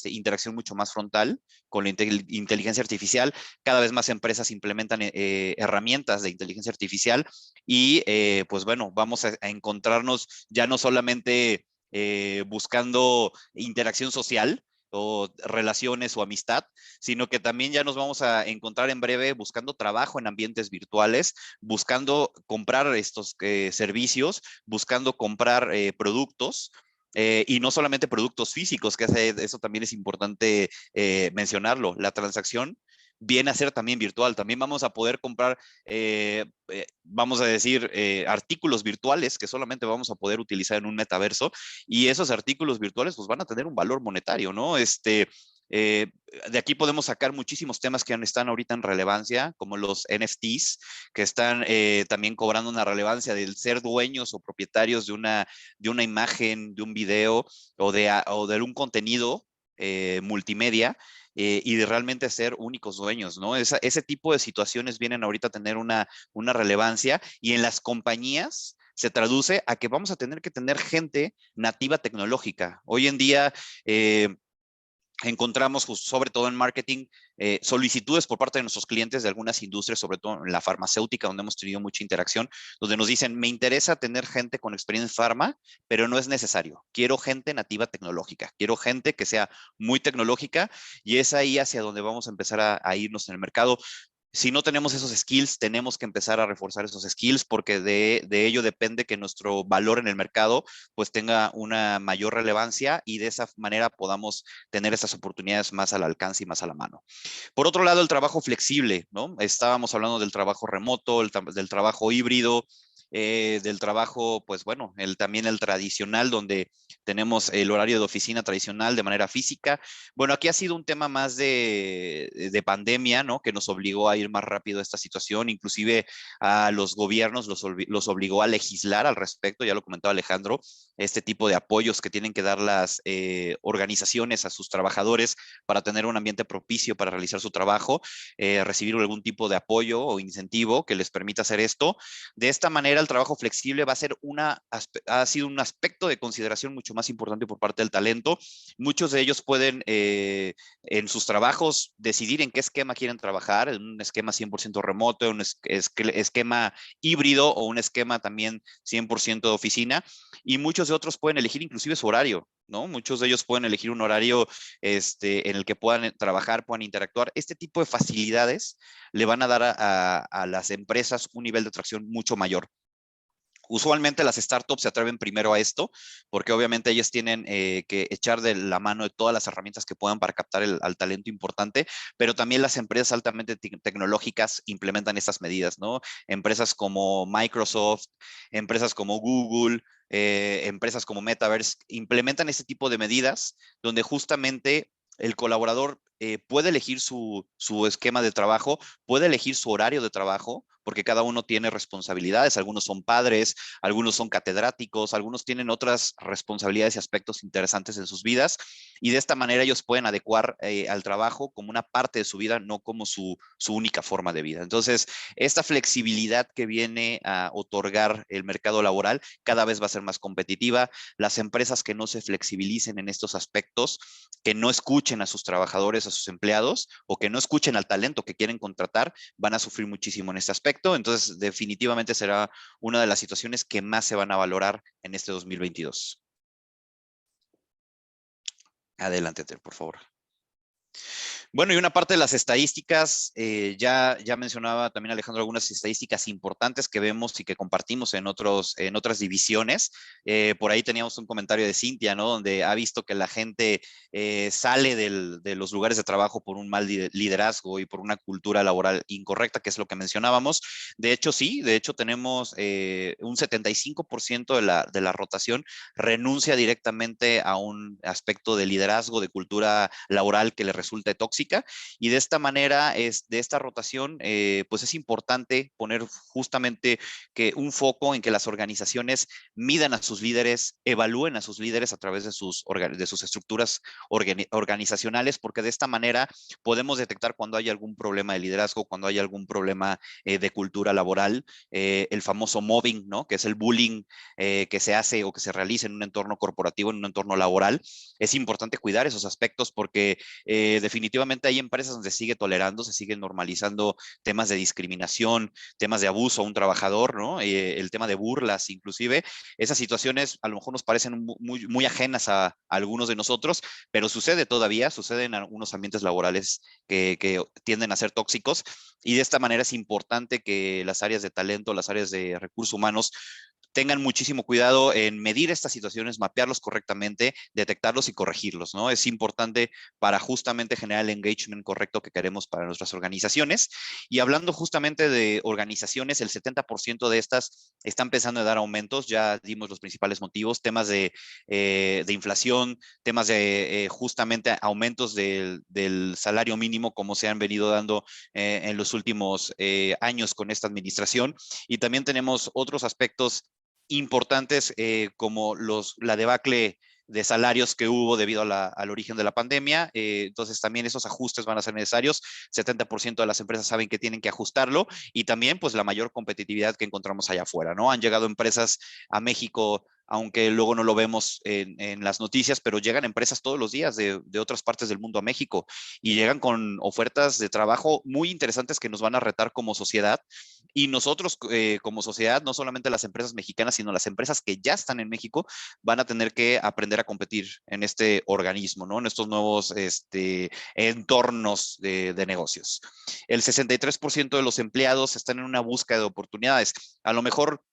interacción mucho más frontal con la inteligencia artificial. Cada vez más empresas implementan herramientas de inteligencia artificial, y pues bueno, vamos a encontrarnos ya no solamente buscando interacción social o relaciones o amistad, sino que también ya nos vamos a encontrar en breve buscando trabajo en ambientes virtuales, buscando comprar estos servicios, buscando comprar productos. Y no solamente productos físicos, que eso también es importante mencionarlo. La transacción viene a ser también virtual. También vamos a poder comprar, vamos a decir, artículos virtuales que solamente vamos a poder utilizar en un metaverso, y esos artículos virtuales pues van a tener un valor monetario, ¿no? De aquí podemos sacar muchísimos temas que están ahorita en relevancia, como los NFTs, que están también cobrando una relevancia del ser dueños o propietarios de una imagen, de un video o de un contenido multimedia, y de realmente ser únicos dueños, ¿no? Ese tipo de situaciones vienen ahorita a tener una relevancia, y en las compañías se traduce a que vamos a tener que tener gente nativa tecnológica. Hoy en día encontramos, sobre todo en marketing, solicitudes por parte de nuestros clientes de algunas industrias, sobre todo en la farmacéutica, donde hemos tenido mucha interacción, donde nos dicen, me interesa tener gente con experiencia en farma, pero no es necesario. Quiero gente nativa tecnológica, quiero gente que sea muy tecnológica, y es ahí hacia donde vamos a empezar a irnos en el mercado. Si no tenemos esos skills, tenemos que empezar a reforzar esos skills porque de ello depende que nuestro valor en el mercado pues tenga una mayor relevancia y de esa manera podamos tener estas oportunidades más al alcance y más a la mano. Por otro lado, el trabajo flexible, ¿no? Estábamos hablando del trabajo remoto, del trabajo híbrido, del trabajo, pues bueno, también el tradicional, donde tenemos el horario de oficina tradicional de manera física. Bueno, aquí ha sido un tema más de pandemia, ¿no? Que nos obligó a ir más rápido a esta situación, inclusive a los gobiernos los obligó a legislar al respecto, ya lo comentaba Alejandro, este tipo de apoyos que tienen que dar las organizaciones a sus trabajadores para tener un ambiente propicio para realizar su trabajo, recibir algún tipo de apoyo o incentivo que les permita hacer esto. De esta manera, el trabajo flexible va a ser ha sido un aspecto de consideración mucho más importante por parte del talento. Muchos de ellos pueden en sus trabajos decidir en qué esquema quieren trabajar, en un esquema 100% remoto, un esquema híbrido o un esquema también 100% de oficina, y muchos de otros pueden elegir inclusive su horario, ¿no? Muchos de ellos pueden elegir un horario en el que puedan trabajar, puedan interactuar. Este tipo de facilidades le van a dar a las empresas un nivel de atracción mucho mayor. Usualmente las startups se atreven primero a esto, porque obviamente ellas tienen que echar de la mano de todas las herramientas que puedan para captar al talento importante, pero también las empresas altamente tecnológicas implementan estas medidas, ¿no? Empresas como Microsoft, empresas como Google, empresas como Metaverse, implementan este tipo de medidas donde justamente el colaborador puede elegir su esquema de trabajo, puede elegir su horario de trabajo, porque cada uno tiene responsabilidades. Algunos son padres, algunos son catedráticos, algunos tienen otras responsabilidades y aspectos interesantes en sus vidas, y de esta manera ellos pueden adecuar al trabajo como una parte de su vida, no como su única forma de vida. Entonces, esta flexibilidad que viene a otorgar el mercado laboral cada vez va a ser más competitiva. Las empresas que no se flexibilicen en estos aspectos, que no escuchen a sus trabajadores, a sus empleados, o que no escuchen al talento que quieren contratar, van a sufrir muchísimo en este aspecto. Entonces, definitivamente será una de las situaciones que más se van a valorar en este 2022. Adelante, por favor. Bueno, y una parte de las estadísticas, ya mencionaba también Alejandro algunas estadísticas importantes que vemos y que compartimos en otras divisiones. Por ahí teníamos un comentario de Cintia, ¿no? Donde ha visto que la gente sale de los lugares de trabajo por un mal liderazgo y por una cultura laboral incorrecta, que es lo que mencionábamos. De hecho, sí, de hecho tenemos un 75% de la rotación renuncia directamente a un aspecto de liderazgo, de cultura laboral que le resulte tóxica, y de esta manera, de esta rotación, pues es importante poner justamente que un foco en que las organizaciones midan a sus líderes, evalúen a sus líderes a través de sus estructuras organizacionales, porque de esta manera podemos detectar cuando hay algún problema de liderazgo, cuando hay algún problema de cultura laboral, el famoso mobbing, ¿no? Que es el bullying que se hace o que se realiza en un entorno corporativo, en un entorno laboral. Es importante cuidar esos aspectos porque definitivamente hay empresas donde se sigue tolerando, se siguen normalizando temas de discriminación, temas de abuso a un trabajador, ¿no? El tema de burlas, inclusive. Esas situaciones a lo mejor nos parecen muy ajenas a algunos de nosotros, pero sucede en algunos ambientes laborales que tienden a ser tóxicos, y de esta manera es importante que las áreas de talento, las áreas de recursos humanos tengan muchísimo cuidado en medir estas situaciones, mapearlos correctamente, detectarlos y corregirlos, ¿no? Es importante para justamente generar el engagement correcto que queremos para nuestras organizaciones. Y hablando justamente de organizaciones, el 70% de estas están pensando en dar aumentos, ya dimos los principales motivos, temas de inflación, temas de justamente aumentos del salario mínimo, como se han venido dando en los últimos años con esta administración. Y también tenemos otros aspectos importantes como la debacle de salarios que hubo debido al origen de la pandemia. Entonces también esos ajustes van a ser necesarios. 70% de las empresas saben que tienen que ajustarlo, y también pues la mayor competitividad que encontramos allá afuera, ¿no? Han llegado empresas a México aunque luego no lo vemos en las noticias, pero llegan empresas todos los días de otras partes del mundo a México y llegan con ofertas de trabajo muy interesantes que nos van a retar como sociedad. Y nosotros como sociedad, no solamente las empresas mexicanas, sino las empresas que ya están en México, van a tener que aprender a competir en este organismo, ¿no? En estos nuevos entornos de negocios. El 63% de los empleados están en una búsqueda de oportunidades. A lo mejor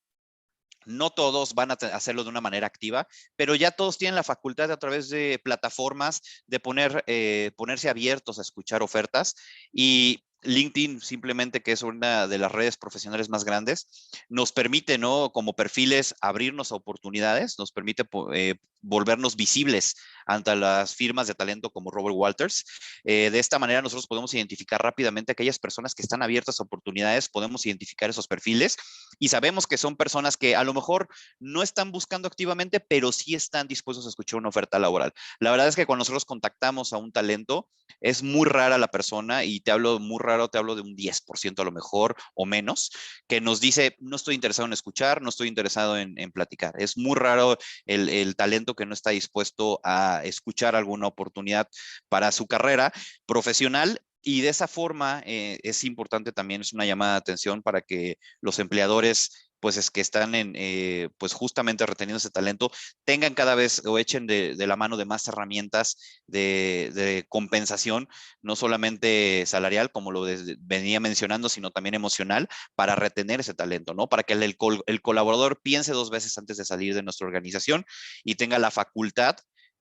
no todos van a hacerlo de una manera activa, pero ya todos tienen la facultad a través de plataformas de ponerse abiertos a escuchar ofertas, y LinkedIn, simplemente, que es una de las redes profesionales más grandes, nos permite, ¿no? Como perfiles, abrirnos a oportunidades, nos permite volvernos visibles ante las firmas de talento como Robert Walters. De esta manera nosotros podemos identificar rápidamente a aquellas personas que están abiertas a oportunidades, podemos identificar esos perfiles y sabemos que son personas que a lo mejor no están buscando activamente, pero sí están dispuestos a escuchar una oferta laboral. La verdad es que cuando nosotros contactamos a un talento, es muy rara la persona, y te hablo muy raro, te hablo de un 10% a lo mejor o menos, que nos dice, no estoy interesado en escuchar, no estoy interesado en platicar. Es muy raro el talento que no está dispuesto a escuchar alguna oportunidad para su carrera profesional. Y de esa forma es importante también, es una llamada de atención para que los empleadores, pues es que están pues justamente reteniendo ese talento, tengan cada vez o echen de la mano de más herramientas de compensación, no solamente salarial, como lo venía mencionando, sino también emocional, para retener ese talento, ¿no? Para que el colaborador piense dos veces antes de salir de nuestra organización y tenga la facultad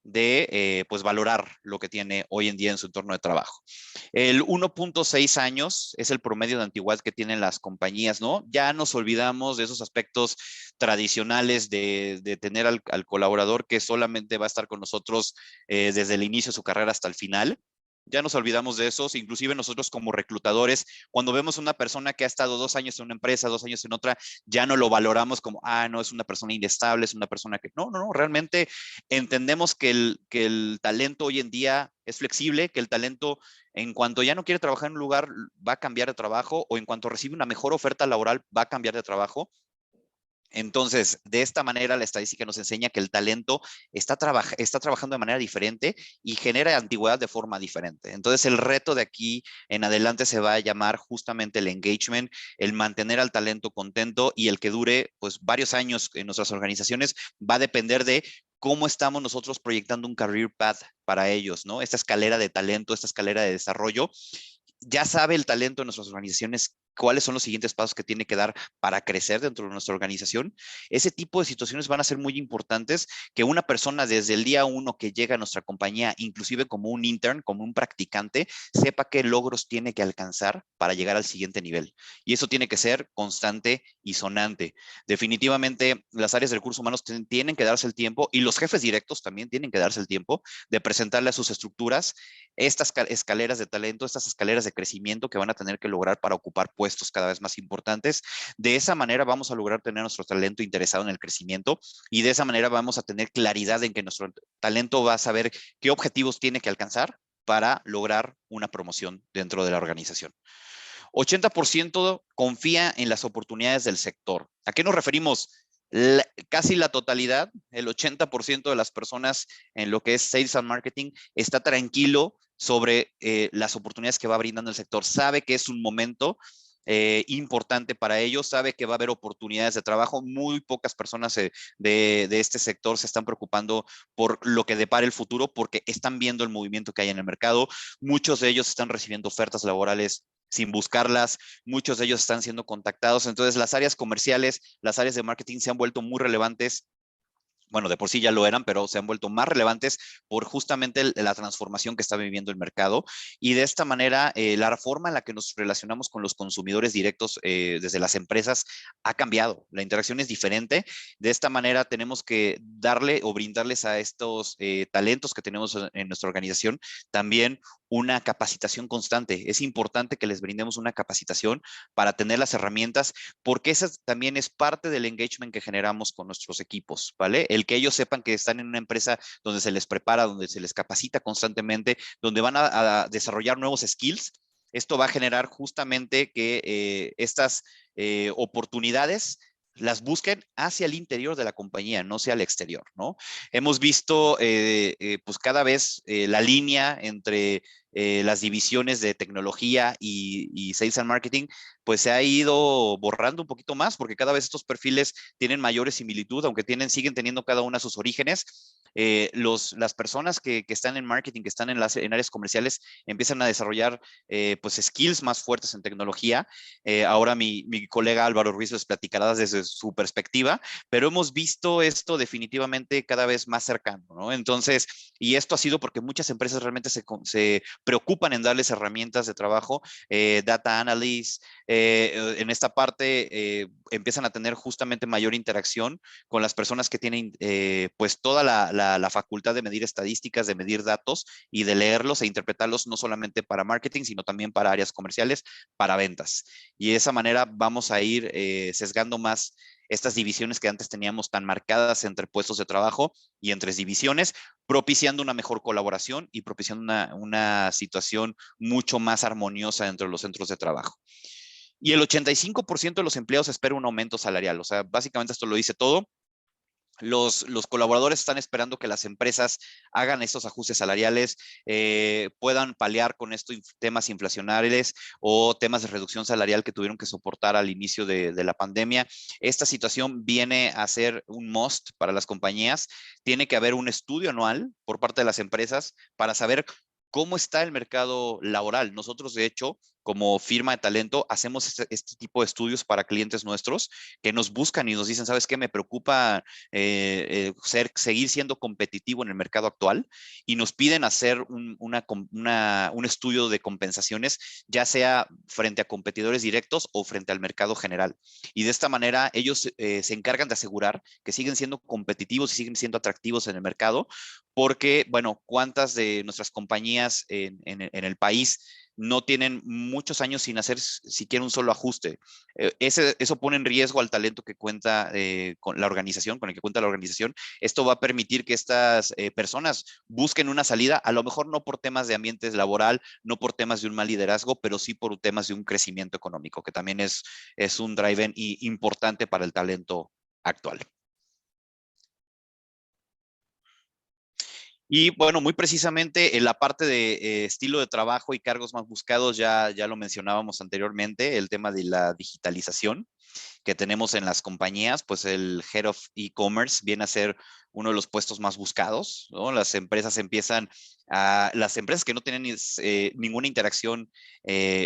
de pues valorar lo que tiene hoy en día en su entorno de trabajo. El 1.6 años es el promedio de antigüedad que tienen las compañías, ¿no? Ya nos olvidamos de esos aspectos tradicionales de tener al colaborador que solamente va a estar con nosotros desde el inicio de su carrera hasta el final. Ya nos olvidamos de esos, inclusive nosotros como reclutadores, cuando vemos una persona que ha estado 2 años en una empresa, 2 años en otra, ya no lo valoramos como, no, es una persona inestable, es una persona que... No, realmente entendemos que el talento hoy en día es flexible, que el talento, en cuanto ya no quiere trabajar en un lugar, va a cambiar de trabajo, o en cuanto recibe una mejor oferta laboral, va a cambiar de trabajo. Entonces, de esta manera, la estadística nos enseña que el talento está trabajando de manera diferente y genera antigüedad de forma diferente. Entonces, el reto de aquí en adelante se va a llamar justamente el engagement, el mantener al talento contento, y el que dure pues varios años en nuestras organizaciones va a depender de cómo estamos nosotros proyectando un career path para ellos, ¿no? Esta escalera de talento, esta escalera de desarrollo. Ya sabe el talento de nuestras organizaciones cuáles son los siguientes pasos que tiene que dar para crecer dentro de nuestra organización. Ese tipo de situaciones van a ser muy importantes, que una persona desde el día 1 que llega a nuestra compañía, inclusive como un intern, como un practicante, sepa qué logros tiene que alcanzar para llegar al siguiente nivel. Y eso tiene que ser constante y sonante. Definitivamente, las áreas de recursos humanos tienen que darse el tiempo, y los jefes directos también tienen que darse el tiempo de presentarle a sus estructuras estas escaleras de talento, estas escaleras de crecimiento que van a tener que lograr para ocupar puestos cada vez más importantes. De esa manera vamos a lograr tener nuestro talento interesado en el crecimiento, y de esa manera vamos a tener claridad en que nuestro talento va a saber qué objetivos tiene que alcanzar para lograr una promoción dentro de la organización. 80% confía en las oportunidades del sector. ¿A qué nos referimos? Casi la totalidad, el 80% de las personas en lo que es Sales and Marketing, está tranquilo sobre las oportunidades que va brindando el sector. Sabe que es un momento importante para ellos, sabe que va a haber oportunidades de trabajo. Muy pocas personas de este sector se están preocupando por lo que depara el futuro, porque están viendo el movimiento que hay en el mercado. Muchos de ellos están recibiendo ofertas laborales sin buscarlas, muchos de ellos están siendo contactados. Entonces, las áreas comerciales, las áreas de marketing se han vuelto muy relevantes. Bueno, de por sí ya lo eran, pero se han vuelto más relevantes por justamente la transformación que está viviendo el mercado. Y de esta manera, la forma en la que nos relacionamos con los consumidores directos desde las empresas ha cambiado. La interacción es diferente. De esta manera, tenemos que darle o brindarles a estos talentos que tenemos en nuestra organización también una capacitación constante. Es importante que les brindemos una capacitación para tener las herramientas, porque esa también es parte del engagement que generamos con nuestros equipos, ¿vale? El que ellos sepan que están en una empresa donde se les prepara, donde se les capacita constantemente, donde van a desarrollar nuevos skills. Esto va a generar justamente que estas oportunidades las busquen hacia el interior de la compañía, no hacia el exterior, ¿no? Hemos visto pues cada vez la línea entre las divisiones de tecnología y Sales and Marketing, pues se ha ido borrando un poquito más, porque cada vez estos perfiles tienen mayores similitud, aunque siguen teniendo cada una sus orígenes. Las personas que están en marketing, que están en áreas comerciales, empiezan a desarrollar pues skills más fuertes en tecnología. Ahora mi colega Álvaro Ruiz les platicará desde su perspectiva, pero hemos visto esto definitivamente cada vez más cercano, ¿no? Entonces, y esto ha sido porque muchas empresas realmente se preocupan en darles herramientas de trabajo, data analysis, en esta parte empiezan a tener justamente mayor interacción con las personas que tienen pues toda la facultad de medir estadísticas, de medir datos y de leerlos e interpretarlos no solamente para marketing, sino también para áreas comerciales, para ventas. Y de esa manera vamos a ir sesgando más estas divisiones que antes teníamos tan marcadas entre puestos de trabajo y entre divisiones, propiciando una mejor colaboración y propiciando una situación mucho más armoniosa entre los centros de trabajo. Y el 85% de los empleados espera un aumento salarial. O sea, básicamente esto lo dice todo. Los colaboradores están esperando que las empresas hagan estos ajustes salariales, puedan paliar con estos temas inflacionarios o temas de reducción salarial que tuvieron que soportar al inicio de la pandemia. Esta situación viene a ser un must para las compañías. Tiene que haber un estudio anual por parte de las empresas para saber cómo está el mercado laboral. Nosotros, de hecho, como firma de talento, hacemos este tipo de estudios para clientes nuestros que nos buscan y nos dicen, ¿sabes qué? Me preocupa seguir siendo competitivo en el mercado actual, y nos piden hacer un estudio de compensaciones, ya sea frente a competidores directos o frente al mercado general. Y de esta manera ellos se encargan de asegurar que siguen siendo competitivos y siguen siendo atractivos en el mercado, porque, bueno, ¿cuántas de nuestras compañías en el país no tienen muchos años sin hacer siquiera un solo ajuste? Eso pone en riesgo al talento que cuenta con la organización, con el que cuenta la organización. Esto va a permitir que estas personas busquen una salida, a lo mejor no por temas de ambiente laboral, no por temas de un mal liderazgo, pero sí por temas de un crecimiento económico, que también es un drive importante para el talento actual. Y bueno, muy precisamente en la parte de estilo de trabajo y cargos más buscados, ya lo mencionábamos anteriormente, el tema de la digitalización que tenemos en las compañías. Pues el Head of E-Commerce viene a ser uno de los puestos más buscados, ¿no? Las empresas que no tienen ninguna interacción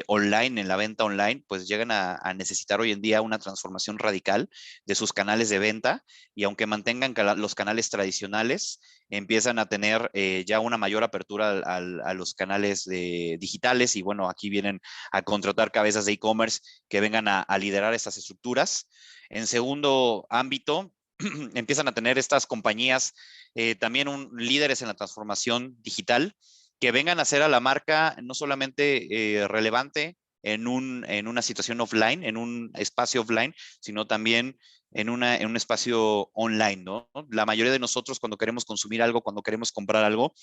online, en la venta online, pues llegan a necesitar hoy en día una transformación radical de sus canales de venta, y aunque mantengan los canales tradicionales, empiezan a tener ya una mayor apertura a los canales digitales, y bueno, aquí vienen a contratar cabezas de e-commerce que vengan a liderar estas estructuras. En segundo ámbito, empiezan a tener estas compañías también líderes en la transformación digital, que vengan a hacer a la marca no solamente relevante en una situación offline, en un espacio offline, sino también en un espacio online, ¿no? La mayoría de nosotros, cuando queremos consumir algo, cuando queremos comprar algo,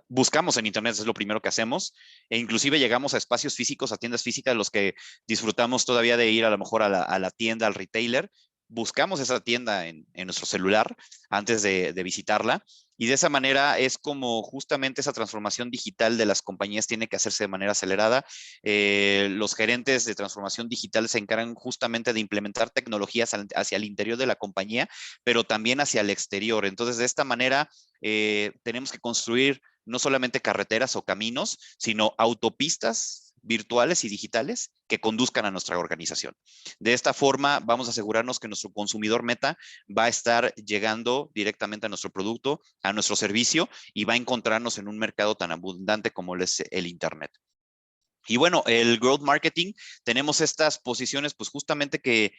buscamos en internet, es lo primero que hacemos, e inclusive llegamos a espacios físicos, a tiendas físicas, los que disfrutamos todavía de ir a lo mejor a la tienda, al retailer. Buscamos esa tienda en nuestro celular antes de visitarla, y de esa manera es como justamente esa transformación digital de las compañías tiene que hacerse de manera acelerada. Los gerentes de transformación digital se encargan justamente de implementar tecnologías hacia el interior de la compañía, pero también hacia el exterior. Entonces, de esta manera tenemos que construir no solamente carreteras o caminos, sino autopistas virtuales y digitales que conduzcan a nuestra organización. De esta forma, vamos a asegurarnos que nuestro consumidor meta va a estar llegando directamente a nuestro producto, a nuestro servicio, y va a encontrarnos en un mercado tan abundante como es el Internet. Y bueno, el growth marketing, tenemos estas posiciones pues justamente que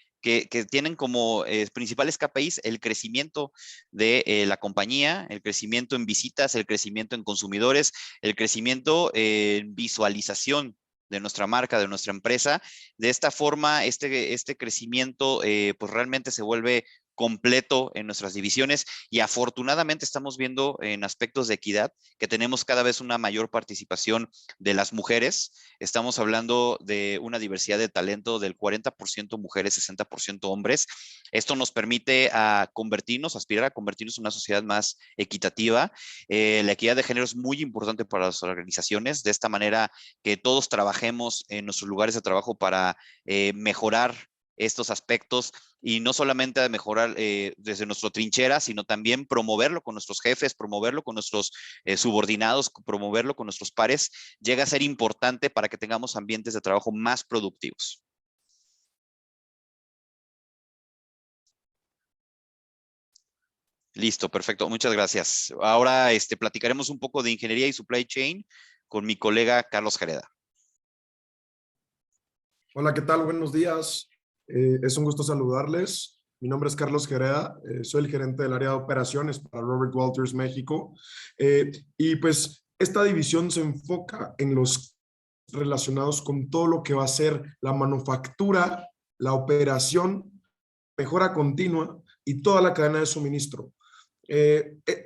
tienen como principales KPIs el crecimiento de la compañía, el crecimiento en visitas, el crecimiento en consumidores, el crecimiento en visualización de nuestra marca, de nuestra empresa. De esta forma, este crecimiento pues realmente se vuelve completo en nuestras divisiones y afortunadamente estamos viendo en aspectos de equidad que tenemos cada vez una mayor participación de las mujeres. Estamos hablando de una diversidad de talento del 40% mujeres, 60% hombres. Esto nos permite aspirar a convertirnos en una sociedad más equitativa. La equidad de género es muy importante para las organizaciones, de esta manera que todos trabajemos en nuestros lugares de trabajo para mejorar estos aspectos y no solamente a mejorar desde nuestra trinchera, sino también promoverlo con nuestros jefes, promoverlo con nuestros subordinados, promoverlo con nuestros pares, llega a ser importante para que tengamos ambientes de trabajo más productivos. Listo, perfecto. Muchas gracias. Ahora platicaremos un poco de ingeniería y supply chain con mi colega Carlos Jereda. Hola, ¿qué tal? Buenos días. Es un gusto saludarles. Mi nombre es Carlos Jereda, soy el gerente del área de operaciones para Robert Walters México. Y pues esta división se enfoca en los relacionados con todo lo que va a ser la manufactura, la operación, mejora continua y toda la cadena de suministro.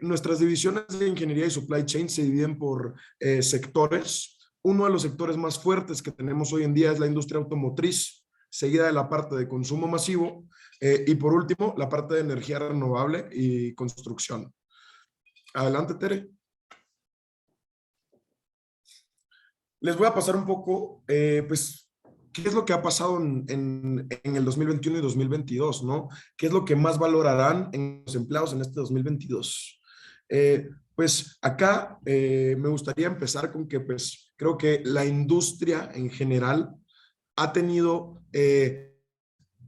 Nuestras divisiones de ingeniería y supply chain se dividen por sectores. Uno de los sectores más fuertes que tenemos hoy en día es la industria automotriz, seguida de la parte de consumo masivo y por último la parte de energía renovable y construcción. Adelante, Tere. Les voy a pasar un poco, pues, qué es lo que ha pasado en el 2021 y 2022, ¿no? ¿Qué es lo que más valorarán en los empleados en este 2022? Pues acá me gustaría empezar con que, pues, creo que la industria en general ha tenido,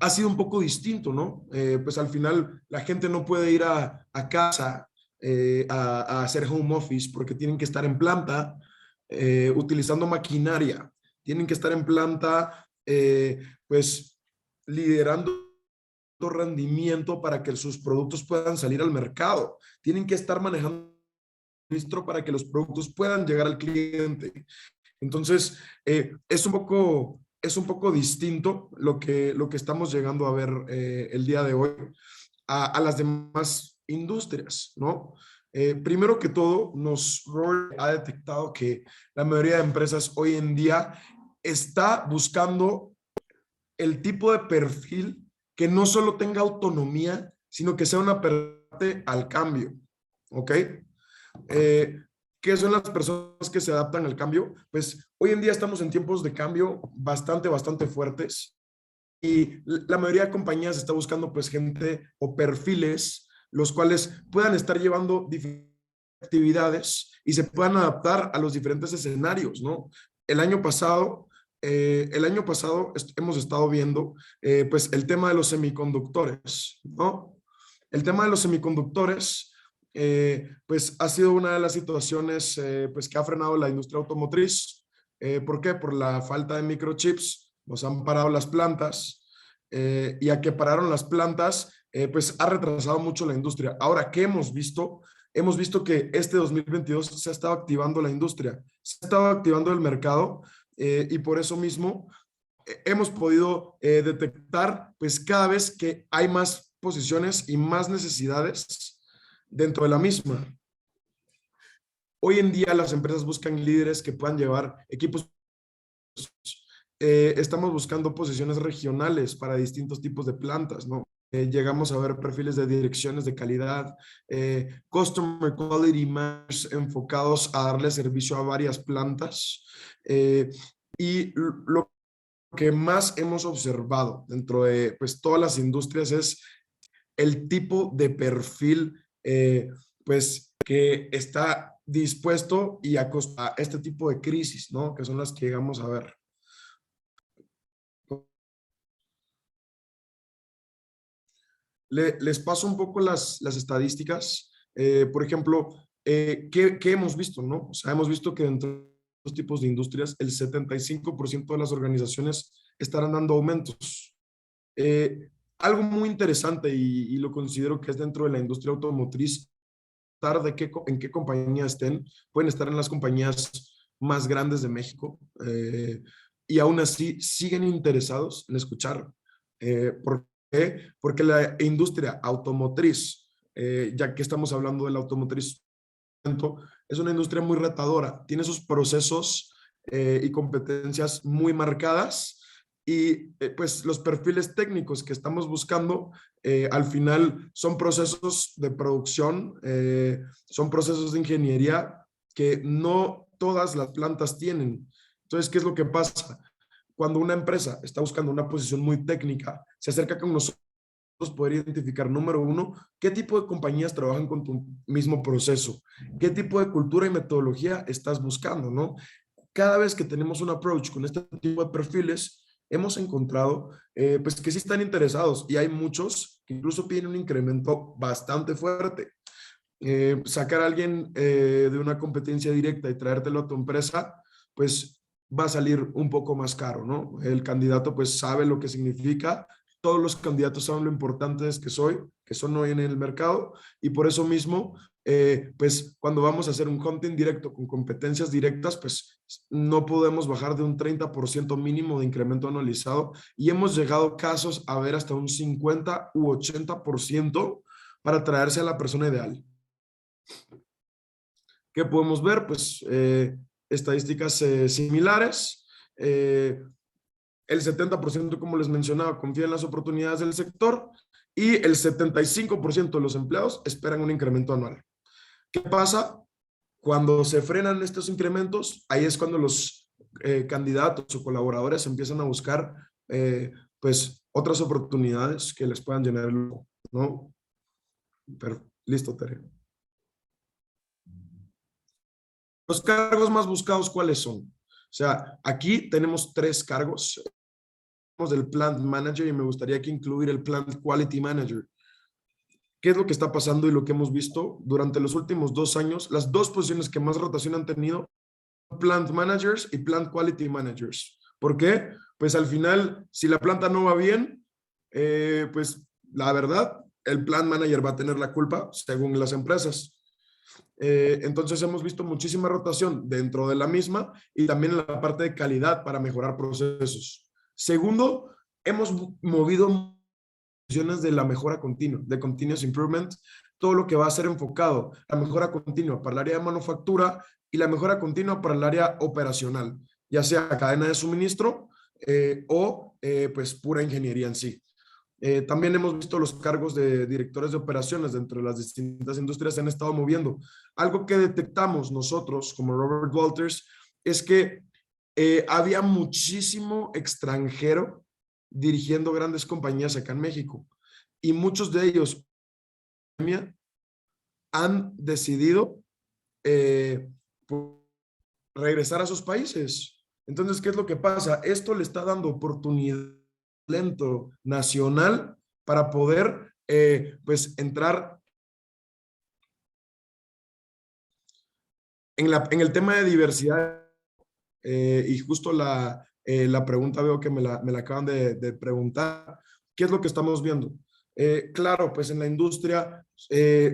ha sido un poco distinto, ¿no? Pues al final la gente no puede ir a casa a hacer home office porque tienen que estar en planta utilizando maquinaria, tienen que estar en planta, pues liderando rendimiento para que sus productos puedan salir al mercado, tienen que estar manejando para que los productos puedan llegar al cliente. Entonces, es un poco distinto lo que estamos llegando a ver el día de hoy a las demás industrias, ¿no? Primero que todo, Robert ha detectado que la mayoría de empresas hoy en día está buscando el tipo de perfil que no solo tenga autonomía, sino que sea una parte al cambio, ¿ok? ¿Qué son las personas que se adaptan al cambio? Pues hoy en día estamos en tiempos de cambio bastante fuertes y la mayoría de compañías está buscando pues gente o perfiles los cuales puedan estar llevando diferentes actividades y se puedan adaptar a los diferentes escenarios, ¿no? El año pasado hemos estado viendo pues el tema de los semiconductores, ¿no? El tema de los semiconductores pues ha sido una de las situaciones pues que ha frenado la industria automotriz. ¿Por qué? Por la falta de microchips, nos han parado las plantas y a que pararon las plantas pues ha retrasado mucho la industria. Ahora, ¿qué hemos visto? Hemos visto que este 2022 se ha estado activando la industria, se ha estado activando el mercado y por eso mismo hemos podido detectar pues cada vez que hay más posiciones y más necesidades dentro de la misma. Hoy en día las empresas buscan líderes que puedan llevar equipos. Estamos buscando posiciones regionales para distintos tipos de plantas, ¿no? Llegamos a ver perfiles de direcciones de calidad, Customer Quality Managers enfocados a darle servicio a varias plantas. Y lo que más hemos observado dentro de pues, todas las industrias es el tipo de perfil pues, que está dispuesto y a este tipo de crisis, ¿no? Que son las que llegamos a ver. Les paso un poco las estadísticas. Por ejemplo, ¿qué hemos visto, no? O sea, hemos visto que dentro de los tipos de industrias, el 75% de las organizaciones estarán dando aumentos. Algo muy interesante y lo considero que es dentro de la industria automotriz, en qué compañía estén, pueden estar en las compañías más grandes de México y aún así siguen interesados en escuchar por Porque la industria automotriz, ya que estamos hablando de la automotriz, es una industria muy retadora, tiene sus procesos y competencias muy marcadas y pues los perfiles técnicos que estamos buscando al final son procesos de producción, son procesos de ingeniería que no todas las plantas tienen. Entonces, ¿qué es lo que pasa? Cuando una empresa está buscando una posición muy técnica, se acerca con nosotros poder identificar, número uno, qué tipo de compañías trabajan con tu mismo proceso, qué tipo de cultura y metodología estás buscando, ¿no? Cada vez que tenemos un approach con este tipo de perfiles, hemos encontrado pues que sí están interesados y hay muchos que incluso piden un incremento bastante fuerte. Sacar a alguien de una competencia directa y traértelo a tu empresa, pues va a salir un poco más caro, ¿no? El candidato pues sabe lo que significa, todos los candidatos saben lo importante es que son hoy en el mercado y por eso mismo, pues cuando vamos a hacer un hunting directo con competencias directas, pues no podemos bajar de un 30% mínimo de incremento anualizado y hemos llegado casos a ver hasta un 50 u 80% para traerse a la persona ideal. ¿Qué podemos ver? Pues estadísticas similares. El 70%, como les mencionaba, confía en las oportunidades del sector y el 75% de los empleados esperan un incremento anual. ¿Qué pasa? Cuando se frenan estos incrementos, ahí es cuando los candidatos o colaboradores empiezan a buscar pues otras oportunidades que les puedan llenar el lujo, ¿no? Pero, listo, Tere. Los cargos más buscados, ¿cuáles son? O sea, aquí tenemos 3 cargos del Plant Manager y me gustaría que incluir el Plant Quality Manager. ¿Qué es lo que está pasando y lo que hemos visto durante los últimos 2 años? Las 2 posiciones que más rotación han tenido, Plant Managers y Plant Quality Managers. ¿Por qué? Pues al final, si la planta no va bien, pues la verdad, el Plant Manager va a tener la culpa según las empresas. Entonces hemos visto muchísima rotación dentro de la misma y también en la parte de calidad para mejorar procesos. Segundo, hemos movido posiciones de la mejora continua, de continuous improvement, todo lo que va a ser enfocado a la mejora continua para el área de manufactura y la mejora continua para el área operacional, ya sea cadena de suministro o pues pura ingeniería en sí. También hemos visto los cargos de directores de operaciones dentro de las distintas industrias se han estado moviendo. Algo que detectamos nosotros como Robert Walters es que había muchísimo extranjero dirigiendo grandes compañías acá en México y muchos de ellos han decidido regresar a sus países. Entonces, ¿qué es lo que pasa? Esto le está dando oportunidad talento nacional para poder pues entrar en el tema de diversidad y justo la pregunta veo que me la acaban de preguntar. ¿Qué es lo que estamos viendo? Claro, pues en la industria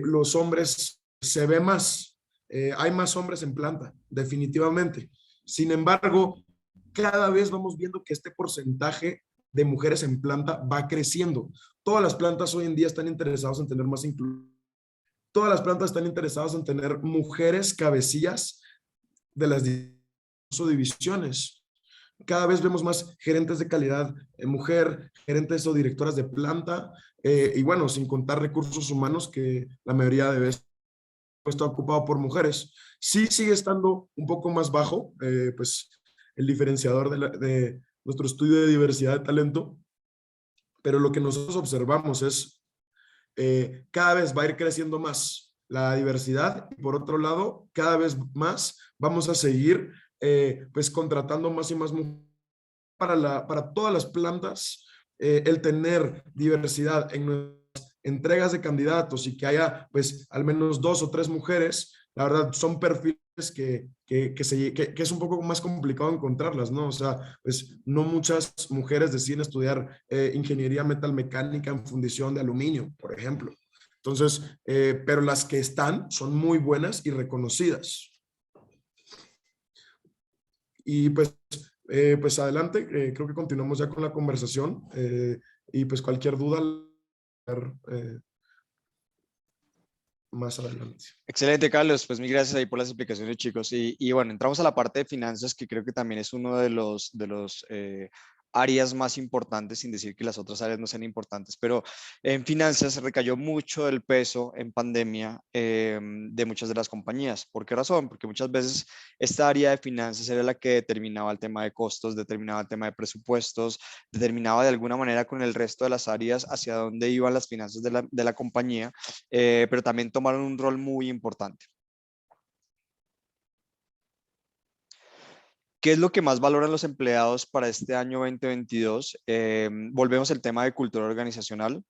los hombres se ve más, hay más hombres en planta, definitivamente. Sin embargo, cada vez vamos viendo que este porcentaje de mujeres en planta va creciendo. Todas las plantas hoy en día están interesadas en tener más inclusión. Todas las plantas están interesadas en tener mujeres cabecillas de las divisiones. Cada vez vemos más gerentes de calidad mujer, gerentes o directoras de planta, y bueno, sin contar recursos humanos que la mayoría de veces está ocupado por mujeres. Sí sigue estando un poco más bajo, pues el diferenciador de nuestro estudio de diversidad de talento, pero lo que nosotros observamos es cada vez va a ir creciendo más la diversidad y por otro lado, cada vez más vamos a seguir pues contratando más y más mujeres para todas las plantas, el tener diversidad en nuestras entregas de candidatos y que haya pues al menos 2 o 3 mujeres, la verdad son perfiles que es un poco más complicado encontrarlas, ¿no? O sea, pues no muchas mujeres deciden estudiar ingeniería metalmecánica en fundición de aluminio, por ejemplo. Entonces, pero las que están son muy buenas y reconocidas. Y pues adelante, creo que continuamos ya con la conversación y pues cualquier duda más adelante. Excelente, Carlos. Pues mil gracias ahí por las explicaciones, chicos. Y bueno, entramos a la parte de finanzas, que creo que también es uno de los áreas más importantes, sin decir que las otras áreas no sean importantes, pero en finanzas recayó mucho el peso en pandemia de muchas de las compañías. ¿Por qué razón? Porque muchas veces esta área de finanzas era la que determinaba el tema de costos, determinaba el tema de presupuestos, determinaba de alguna manera con el resto de las áreas hacia dónde iban las finanzas de la compañía, pero también tomaron un rol muy importante. ¿Qué es lo que más valoran los empleados para este año 2022? Volvemos al tema de cultura organizacional,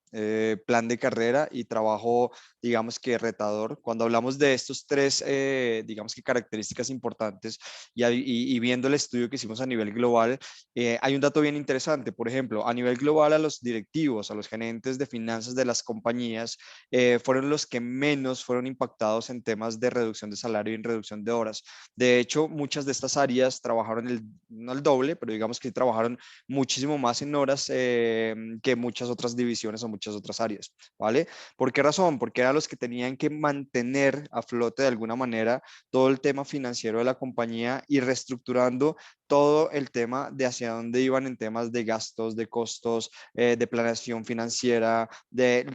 plan de carrera y trabajo, digamos que retador. Cuando hablamos de estos tres, digamos que características importantes y viendo el estudio que hicimos a nivel global, hay un dato bien interesante. Por ejemplo, a nivel global, a los directivos, a los gerentes de finanzas de las compañías, fueron los que menos fueron impactados en temas de reducción de salario y en reducción de horas. De hecho, muchas de estas áreas trabajaron no el doble, pero digamos que trabajaron muchísimo más en horas que muchas otras divisiones o muchas otras áreas, ¿vale? ¿Por qué razón? Porque eran los que tenían que mantener a flote de alguna manera todo el tema financiero de la compañía y reestructurando todo el tema de hacia dónde iban en temas de gastos, de costos, de planeación financiera,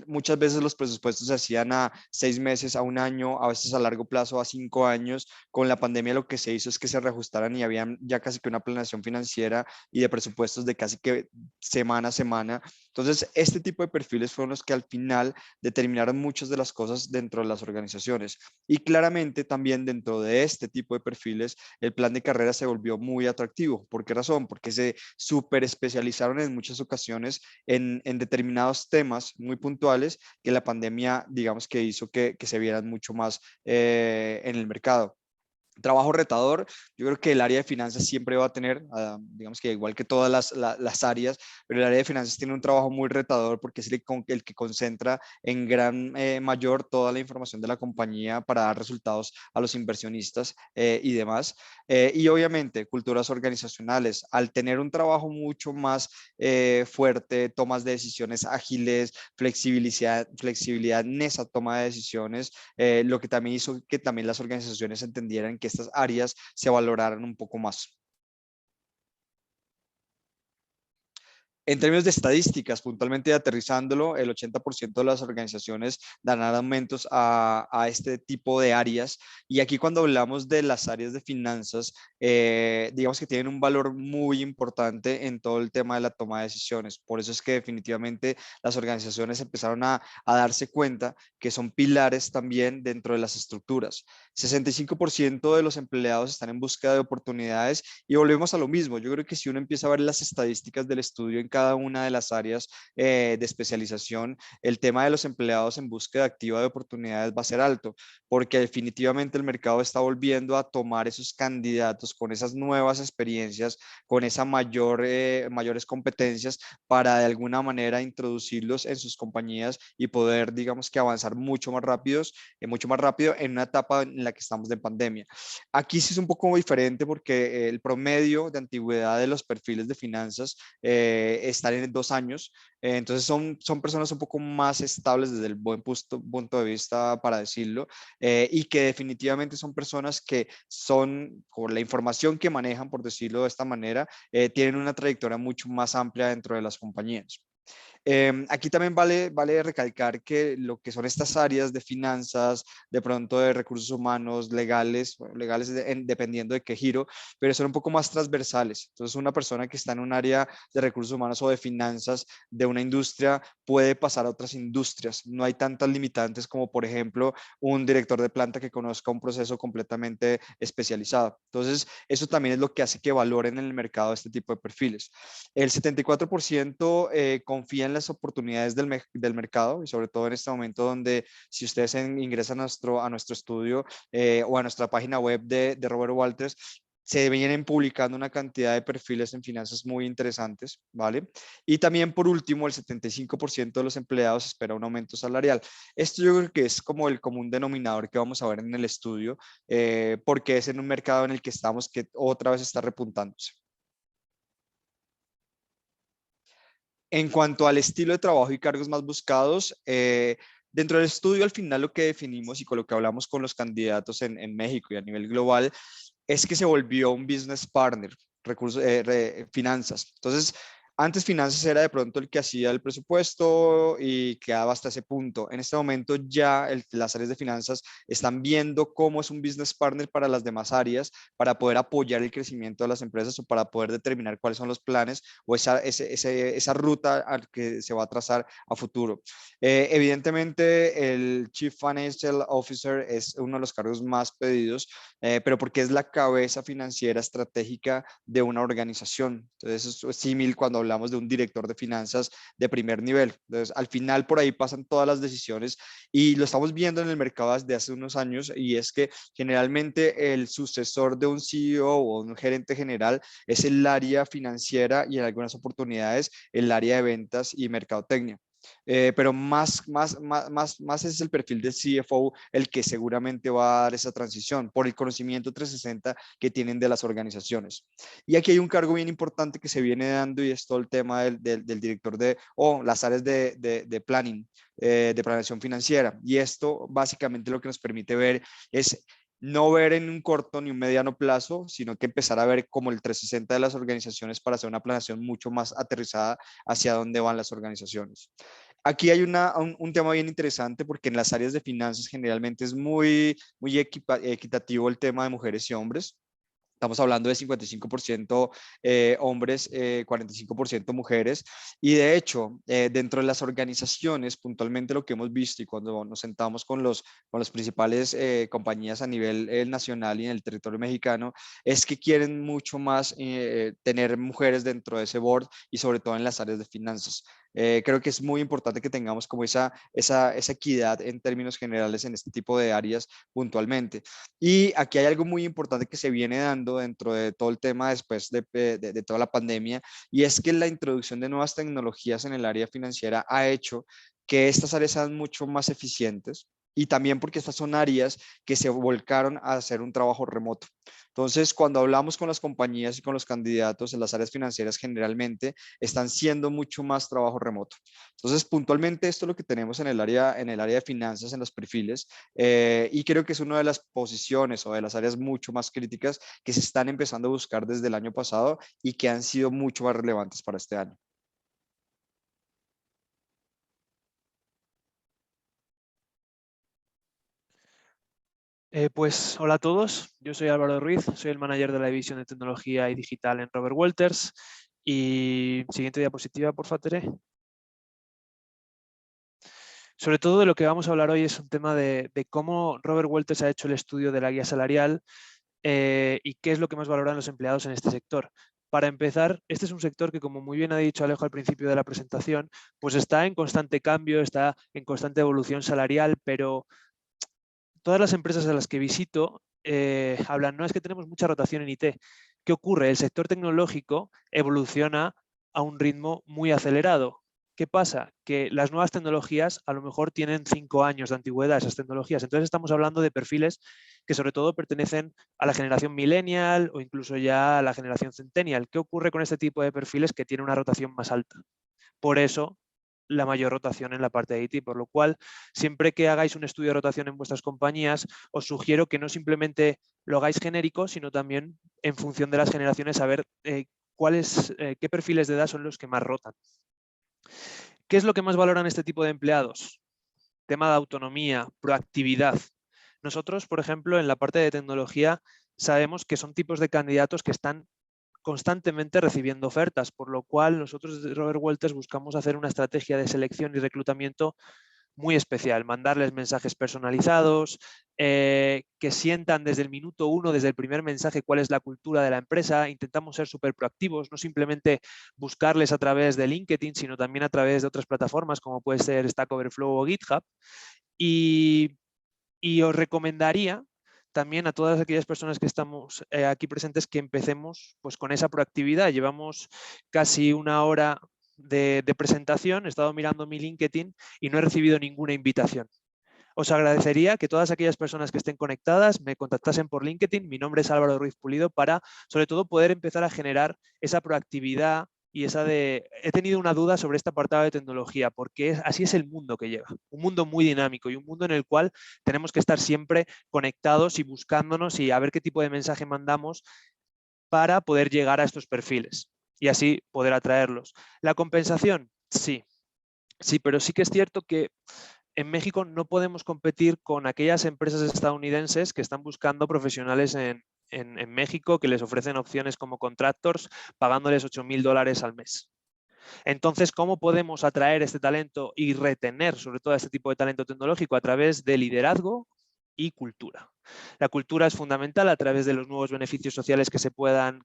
muchas veces los presupuestos se hacían a 6 meses, a un año, a veces a largo plazo, a 5 años. Con la pandemia lo que se hizo es que se reajustaran y habían ya casi que una planeación financiera y de presupuestos de casi que semana a semana. Entonces, este tipo de perfiles fueron los que al final determinaron muchas de las cosas dentro de las organizaciones. Y claramente también dentro de este tipo de perfiles, el plan de carrera se volvió muy atractivo. ¿Por qué razón? Porque se súper especializaron en muchas ocasiones en determinados temas muy puntuales que la pandemia, digamos que hizo que se vieran mucho más en el mercado. Trabajo retador, yo creo que el área de finanzas siempre va a tener, digamos que igual que todas las áreas, pero el área de finanzas tiene un trabajo muy retador porque es el que concentra en gran mayor toda la información de la compañía para dar resultados a los inversionistas y demás. Y obviamente culturas organizacionales, al tener un trabajo mucho más fuerte, tomas de decisiones ágiles, flexibilidad en esa toma de decisiones, lo que también hizo que también las organizaciones entendieran que estas áreas se valoraran un poco más. En términos de estadísticas, puntualmente aterrizándolo, el 80% de las organizaciones darán aumentos a este tipo de áreas. Y aquí cuando hablamos de las áreas de finanzas, digamos que tienen un valor muy importante en todo el tema de la toma de decisiones. Por eso es que definitivamente las organizaciones empezaron a darse cuenta que son pilares también dentro de las estructuras. 65% de los empleados están en búsqueda de oportunidades y volvemos a lo mismo. Yo creo que si uno empieza a ver las estadísticas del estudio en cada una de las áreas de especialización, el tema de los empleados en búsqueda activa de oportunidades va a ser alto, porque definitivamente el mercado está volviendo a tomar esos candidatos con esas nuevas experiencias, con esa mayores competencias para de alguna manera introducirlos en sus compañías y poder, digamos que avanzar mucho más rápido en una etapa en la que estamos de pandemia. Aquí sí es un poco diferente porque el promedio de antigüedad de los perfiles de finanzas están en 2 años. Entonces son personas un poco más estables desde el buen punto de vista, para decirlo, y que definitivamente son personas que son, con la información que manejan, por decirlo de esta manera, tienen una trayectoria mucho más amplia dentro de las compañías. Aquí también vale recalcar que lo que son estas áreas de finanzas, de pronto de recursos humanos, legales, bueno, legales dependiendo de qué giro, pero son un poco más transversales. Entonces, una persona que está en un área de recursos humanos o de finanzas de una industria puede pasar a otras industrias. No hay tantas limitantes como, por ejemplo, un director de planta que conozca un proceso completamente especializado. Entonces, eso también es lo que hace que valoren en el mercado este tipo de perfiles. El 74% confía en las oportunidades del mercado y sobre todo en este momento donde si ustedes ingresan a nuestro estudio o a nuestra página web de Robert Walters, se vienen publicando una cantidad de perfiles en finanzas muy interesantes, ¿vale? Y también, por último, el 75% de los empleados espera un aumento salarial. Esto yo creo que es como el común denominador que vamos a ver en el estudio, porque es en un mercado en el que estamos que otra vez está repuntándose. En cuanto al estilo de trabajo y cargos más buscados, dentro del estudio al final lo que definimos y con lo que hablamos con los candidatos en México y a nivel global es que se volvió un business partner, recursos, finanzas. Entonces, antes finanzas era de pronto el que hacía el presupuesto y quedaba hasta ese punto. En este momento ya las áreas de finanzas están viendo cómo es un business partner para las demás áreas, para poder apoyar el crecimiento de las empresas o para poder determinar cuáles son los planes o esa ruta al que se va a trazar a futuro. Evidentemente, el Chief Financial Officer es uno de los cargos más pedidos, pero porque es la cabeza financiera estratégica de una organización. Entonces, es símil cuando hablamos de un director de finanzas de primer nivel. Entonces, al final por ahí pasan todas las decisiones y lo estamos viendo en el mercado desde hace unos años, y es que generalmente el sucesor de un CEO o un gerente general es el área financiera y en algunas oportunidades el área de ventas y mercadotecnia. Pero más es el perfil del CFO el que seguramente va a dar esa transición por el conocimiento 360 que tienen de las organizaciones. Y aquí hay un cargo bien importante que se viene dando y es todo el tema del director o las áreas de planning, de planeación financiera. Y esto básicamente lo que nos permite ver es no ver en un corto ni un mediano plazo, sino que empezar a ver como el 360 de las organizaciones para hacer una planeación mucho más aterrizada hacia dónde van las organizaciones. Aquí hay un tema bien interesante porque en las áreas de finanzas generalmente es muy equitativo el tema de mujeres y hombres. Estamos hablando de 55% hombres, 45% mujeres. Y de hecho, dentro de las organizaciones, puntualmente lo que hemos visto y cuando nos sentamos con las principales compañías a nivel nacional y en el territorio mexicano, es que quieren mucho más tener mujeres dentro de ese board y sobre todo en las áreas de finanzas. Creo que es muy importante que tengamos como esa equidad en términos generales en este tipo de áreas puntualmente. Y aquí hay algo muy importante que se viene dando dentro de todo el tema después de toda la pandemia, y es que la introducción de nuevas tecnologías en el área financiera ha hecho que estas áreas sean mucho más eficientes, y también porque estas son áreas que se volcaron a hacer un trabajo remoto. Entonces, cuando hablamos con las compañías y con los candidatos en las áreas financieras, generalmente están siendo mucho más trabajo remoto. Entonces, puntualmente esto es lo que tenemos en el área de finanzas, en los perfiles, y creo que es una de las posiciones o de las áreas mucho más críticas que se están empezando a buscar desde el año pasado y que han sido mucho más relevantes para este año. Pues hola a todos, yo soy Álvaro Ruiz, soy el manager de la división de tecnología y digital en Robert Walters. Y siguiente diapositiva, por favor, Tere. Sobre todo de lo que vamos a hablar hoy es un tema de cómo Robert Walters ha hecho el estudio de la guía salarial y qué es lo que más valoran los empleados en este sector. Para empezar, este es un sector que, como muy bien ha dicho Alejo al principio de la presentación, pues está en constante cambio, está en constante evolución salarial, pero todas las empresas a las que visito hablan, no, es que tenemos mucha rotación en IT. ¿Qué ocurre? El sector tecnológico evoluciona a un ritmo muy acelerado. ¿Qué pasa? Que las nuevas tecnologías a lo mejor tienen 5 años de antigüedad, esas tecnologías. Entonces estamos hablando de perfiles que sobre todo pertenecen a la generación millennial o incluso ya a la generación centennial. ¿Qué ocurre con este tipo de perfiles que tiene una rotación más alta? Por eso la mayor rotación en la parte de IT, por lo cual siempre que hagáis un estudio de rotación en vuestras compañías, os sugiero que no simplemente lo hagáis genérico, sino también en función de las generaciones saber qué perfiles de edad son los que más rotan. ¿Qué es lo que más valoran este tipo de empleados? Tema de autonomía, proactividad. Nosotros, por ejemplo, en la parte de tecnología sabemos que son tipos de candidatos que están constantemente recibiendo ofertas, por lo cual nosotros desde Robert Walters buscamos hacer una estrategia de selección y reclutamiento muy especial, mandarles mensajes personalizados, que sientan desde el minuto 1, desde el primer mensaje, cuál es la cultura de la empresa. Intentamos ser súper proactivos, no simplemente buscarles a través de LinkedIn, sino también a través de otras plataformas como puede ser Stack Overflow o GitHub. Y os recomendaría también a todas aquellas personas que estamos aquí presentes que empecemos pues, con esa proactividad. Llevamos casi una hora de presentación, he estado mirando mi LinkedIn y no he recibido ninguna invitación. Os agradecería que todas aquellas personas que estén conectadas me contactasen por LinkedIn. Mi nombre es Álvaro Ruiz Pulido, para sobre todo poder empezar a generar esa proactividad, y esa de, he tenido una duda sobre este apartado de tecnología, porque así es el mundo que llega, un mundo muy dinámico y un mundo en el cual tenemos que estar siempre conectados y buscándonos y a ver qué tipo de mensaje mandamos para poder llegar a estos perfiles y así poder atraerlos. ¿La compensación? Sí, sí, pero sí que es cierto que en México no podemos competir con aquellas empresas estadounidenses que están buscando profesionales en México, que les ofrecen opciones como contractors pagándoles $8,000 al mes. Entonces, ¿cómo podemos atraer este talento y retener sobre todo este tipo de talento tecnológico? A través de liderazgo y cultura. La cultura es fundamental a través de los nuevos beneficios sociales que se puedan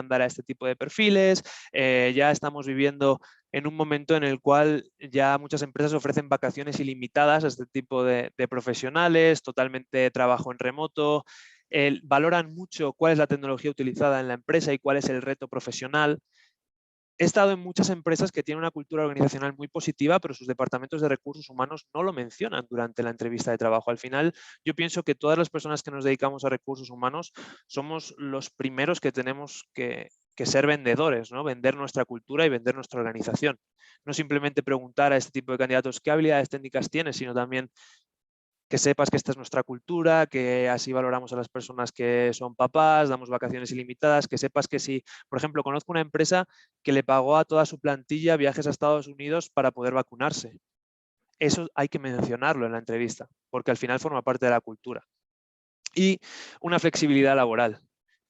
dar a este tipo de perfiles. Ya estamos viviendo en un momento en el cual ya muchas empresas ofrecen vacaciones ilimitadas a este tipo de profesionales, totalmente trabajo en remoto. Valoran mucho cuál es la tecnología utilizada en la empresa y cuál es el reto profesional. He estado en muchas empresas que tienen una cultura organizacional muy positiva, pero sus departamentos de recursos humanos no lo mencionan durante la entrevista de trabajo. Al final, yo pienso que todas las personas que nos dedicamos a recursos humanos somos los primeros que tenemos que ser vendedores, ¿no? Vender nuestra cultura y vender nuestra organización. No simplemente preguntar a este tipo de candidatos qué habilidades técnicas tienes, sino también que sepas que esta es nuestra cultura, que así valoramos a las personas que son papás, damos vacaciones ilimitadas, que sepas que si, por ejemplo, conozco una empresa que le pagó a toda su plantilla viajes a Estados Unidos para poder vacunarse. Eso hay que mencionarlo en la entrevista, porque al final forma parte de la cultura. Y una flexibilidad laboral,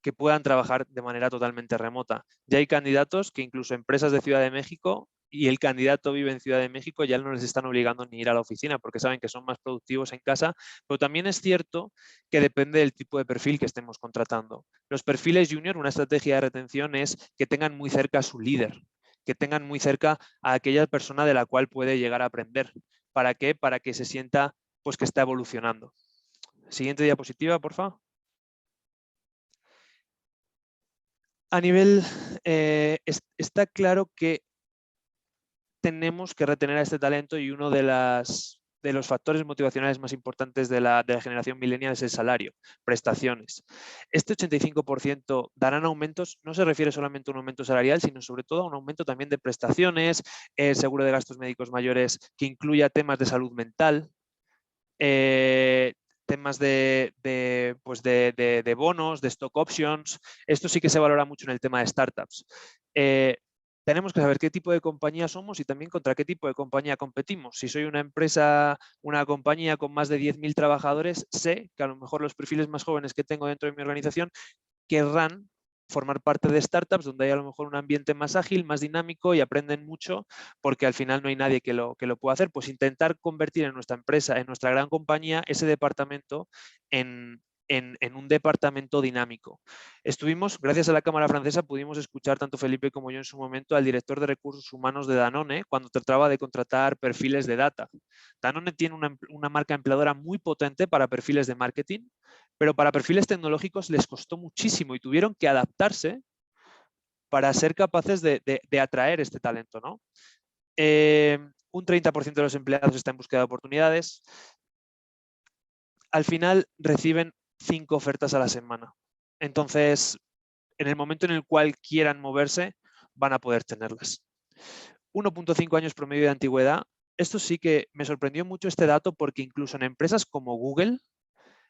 que puedan trabajar de manera totalmente remota. Ya hay candidatos que incluso empresas de Ciudad de México y el candidato vive en Ciudad de México, ya no les están obligando ni ir a la oficina porque saben que son más productivos en casa, pero también es cierto que depende del tipo de perfil que estemos contratando. Los perfiles junior, una estrategia de retención es que tengan muy cerca a su líder, que tengan muy cerca a aquella persona de la cual puede llegar a aprender. ¿Para qué? Para que se sienta pues que está evolucionando. Siguiente diapositiva, por favor. A nivel, está claro que tenemos que retener a este talento y uno de los factores motivacionales más importantes de la generación millennial es el salario, prestaciones. Este 85% darán aumentos, no se refiere solamente a un aumento salarial, sino sobre todo a un aumento también de prestaciones, seguro de gastos médicos mayores que incluya temas de salud mental, temas de bonos, de stock options. Esto sí que se valora mucho en el tema de startups. Tenemos que saber qué tipo de compañía somos y también contra qué tipo de compañía competimos. Si soy una empresa, una compañía con más de 10.000 trabajadores, sé que a lo mejor los perfiles más jóvenes que tengo dentro de mi organización querrán formar parte de startups donde hay a lo mejor un ambiente más ágil, más dinámico y aprenden mucho porque al final no hay nadie que lo pueda hacer. Pues intentar convertir en nuestra empresa, en nuestra gran compañía, ese departamento en un departamento dinámico. Estuvimos, gracias a la Cámara Francesa, pudimos escuchar tanto Felipe como yo en su momento al director de recursos humanos de Danone cuando trataba de contratar perfiles de data. Danone tiene una marca empleadora muy potente para perfiles de marketing, pero para perfiles tecnológicos les costó muchísimo y tuvieron que adaptarse para ser capaces de atraer este talento, ¿no? Un 30% de los empleados está en búsqueda de oportunidades. Al final reciben 5 ofertas a la semana. Entonces, en el momento en el cual quieran moverse, van a poder tenerlas. 1.5 años promedio de antigüedad. Esto sí que me sorprendió mucho este dato porque incluso en empresas como Google,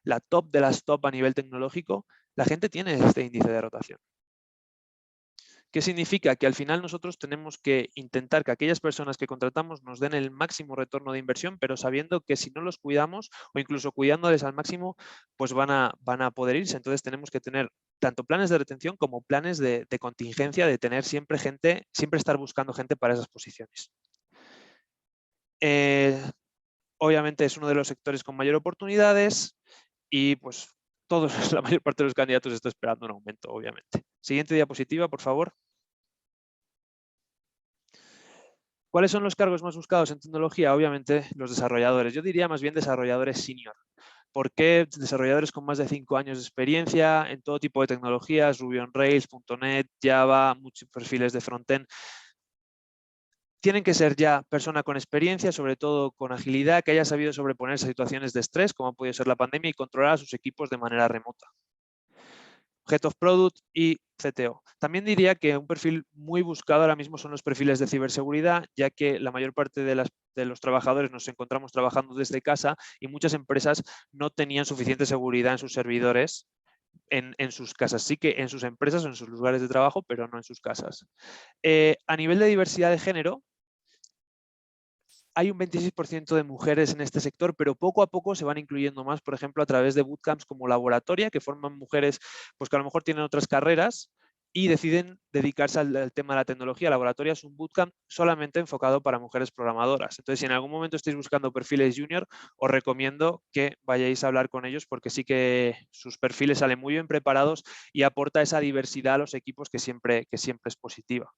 la top de las top a nivel tecnológico, la gente tiene este índice de rotación. ¿Qué significa? Que al final nosotros tenemos que intentar que aquellas personas que contratamos nos den el máximo retorno de inversión, pero sabiendo que si no los cuidamos o incluso cuidándoles al máximo, pues van a poder irse. Entonces tenemos que tener tanto planes de retención como planes de contingencia, de tener siempre gente, siempre estar buscando gente para esas posiciones. Obviamente es uno de los sectores con mayor oportunidades y pues todos, la mayor parte de los candidatos está esperando un aumento, obviamente. Siguiente diapositiva, por favor. ¿Cuáles son los cargos más buscados en tecnología? Obviamente los desarrolladores. Yo diría más bien desarrolladores senior. ¿Por qué? Desarrolladores con más de 5 años de experiencia en todo tipo de tecnologías, Ruby on Rails, .NET, Java, muchos perfiles de frontend. Tienen que ser ya persona con experiencia, sobre todo con agilidad, que haya sabido sobreponerse a situaciones de estrés, como ha podido ser la pandemia, y controlar a sus equipos de manera remota. Head of Product y CTO. También diría que un perfil muy buscado ahora mismo son los perfiles de ciberseguridad, ya que la mayor parte de los trabajadores nos encontramos trabajando desde casa y muchas empresas no tenían suficiente seguridad en sus servidores en sus casas. Sí que en sus empresas o en sus lugares de trabajo, pero no en sus casas. A nivel de diversidad de género, hay un 26% de mujeres en este sector, pero poco a poco se van incluyendo más, por ejemplo, a través de bootcamps como Laboratoria, que forman mujeres pues, que a lo mejor tienen otras carreras y deciden dedicarse al tema de la tecnología. Laboratoria es un bootcamp solamente enfocado para mujeres programadoras. Entonces, si en algún momento estáis buscando perfiles junior, os recomiendo que vayáis a hablar con ellos porque sí que sus perfiles salen muy bien preparados y aporta esa diversidad a los equipos que siempre es positiva.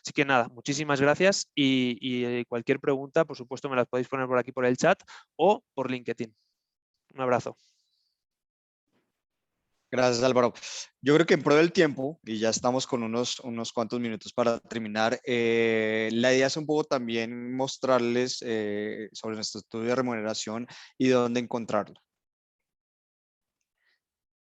Así que nada, muchísimas gracias y cualquier pregunta, por supuesto, me las podéis poner por aquí por el chat o por LinkedIn. Un abrazo. Gracias, Álvaro. Yo creo que en pro del tiempo, y ya estamos con unos cuantos minutos para terminar, la idea es un poco también mostrarles sobre nuestro estudio de remuneración y dónde encontrarlo.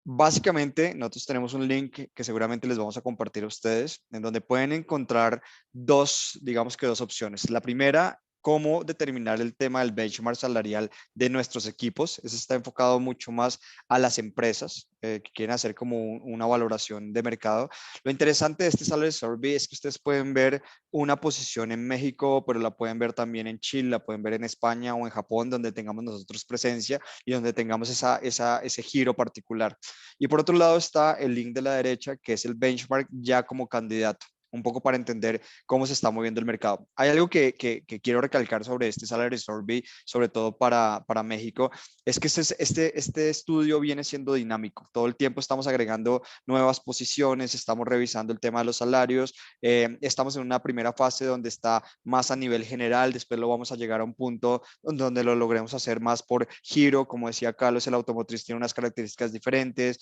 Básicamente, nosotros tenemos un link que seguramente les vamos a compartir a ustedes, en donde pueden encontrar digamos que dos opciones. La primera, cómo determinar el tema del benchmark salarial de nuestros equipos. Ese está enfocado mucho más a las empresas que quieren hacer como una valoración de mercado. Lo interesante de este Salary Survey es que ustedes pueden ver una posición en México, pero la pueden ver también en Chile, la pueden ver en España o en Japón, donde tengamos nosotros presencia y donde tengamos ese giro particular. Y por otro lado está el link de la derecha, que es el benchmark ya como candidato, un poco para entender cómo se está moviendo el mercado. Hay algo que quiero recalcar sobre este Salary Survey, sobre todo para México, es que este estudio viene siendo dinámico. Todo el tiempo estamos agregando nuevas posiciones, estamos revisando el tema de los salarios, estamos en una primera fase donde está más a nivel general, después lo vamos a llegar a un punto donde lo logremos hacer más por giro. Como decía Carlos, el automotriz tiene unas características diferentes,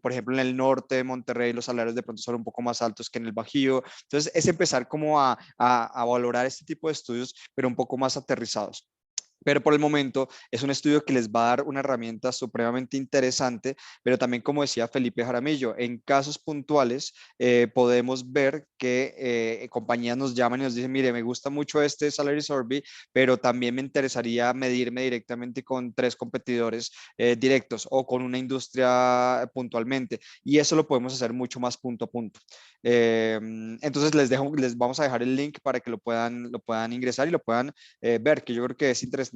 por ejemplo, en el norte de Monterrey los salarios de pronto son un poco más altos que en el Bajío. Entonces es empezar como a valorar este tipo de estudios, pero un poco más aterrizados. Pero por el momento es un estudio que les va a dar una herramienta supremamente interesante, pero también, como decía Felipe Jaramillo, en casos puntuales podemos ver que compañías nos llaman y nos dicen, mire, me gusta mucho este Salary Survey, pero también me interesaría medirme directamente con 3 competidores directos o con una industria puntualmente. Y eso lo podemos hacer mucho más punto a punto. Entonces les vamos a dejar el link para que lo puedan ingresar y lo puedan ver, que yo creo que es interesantísimo.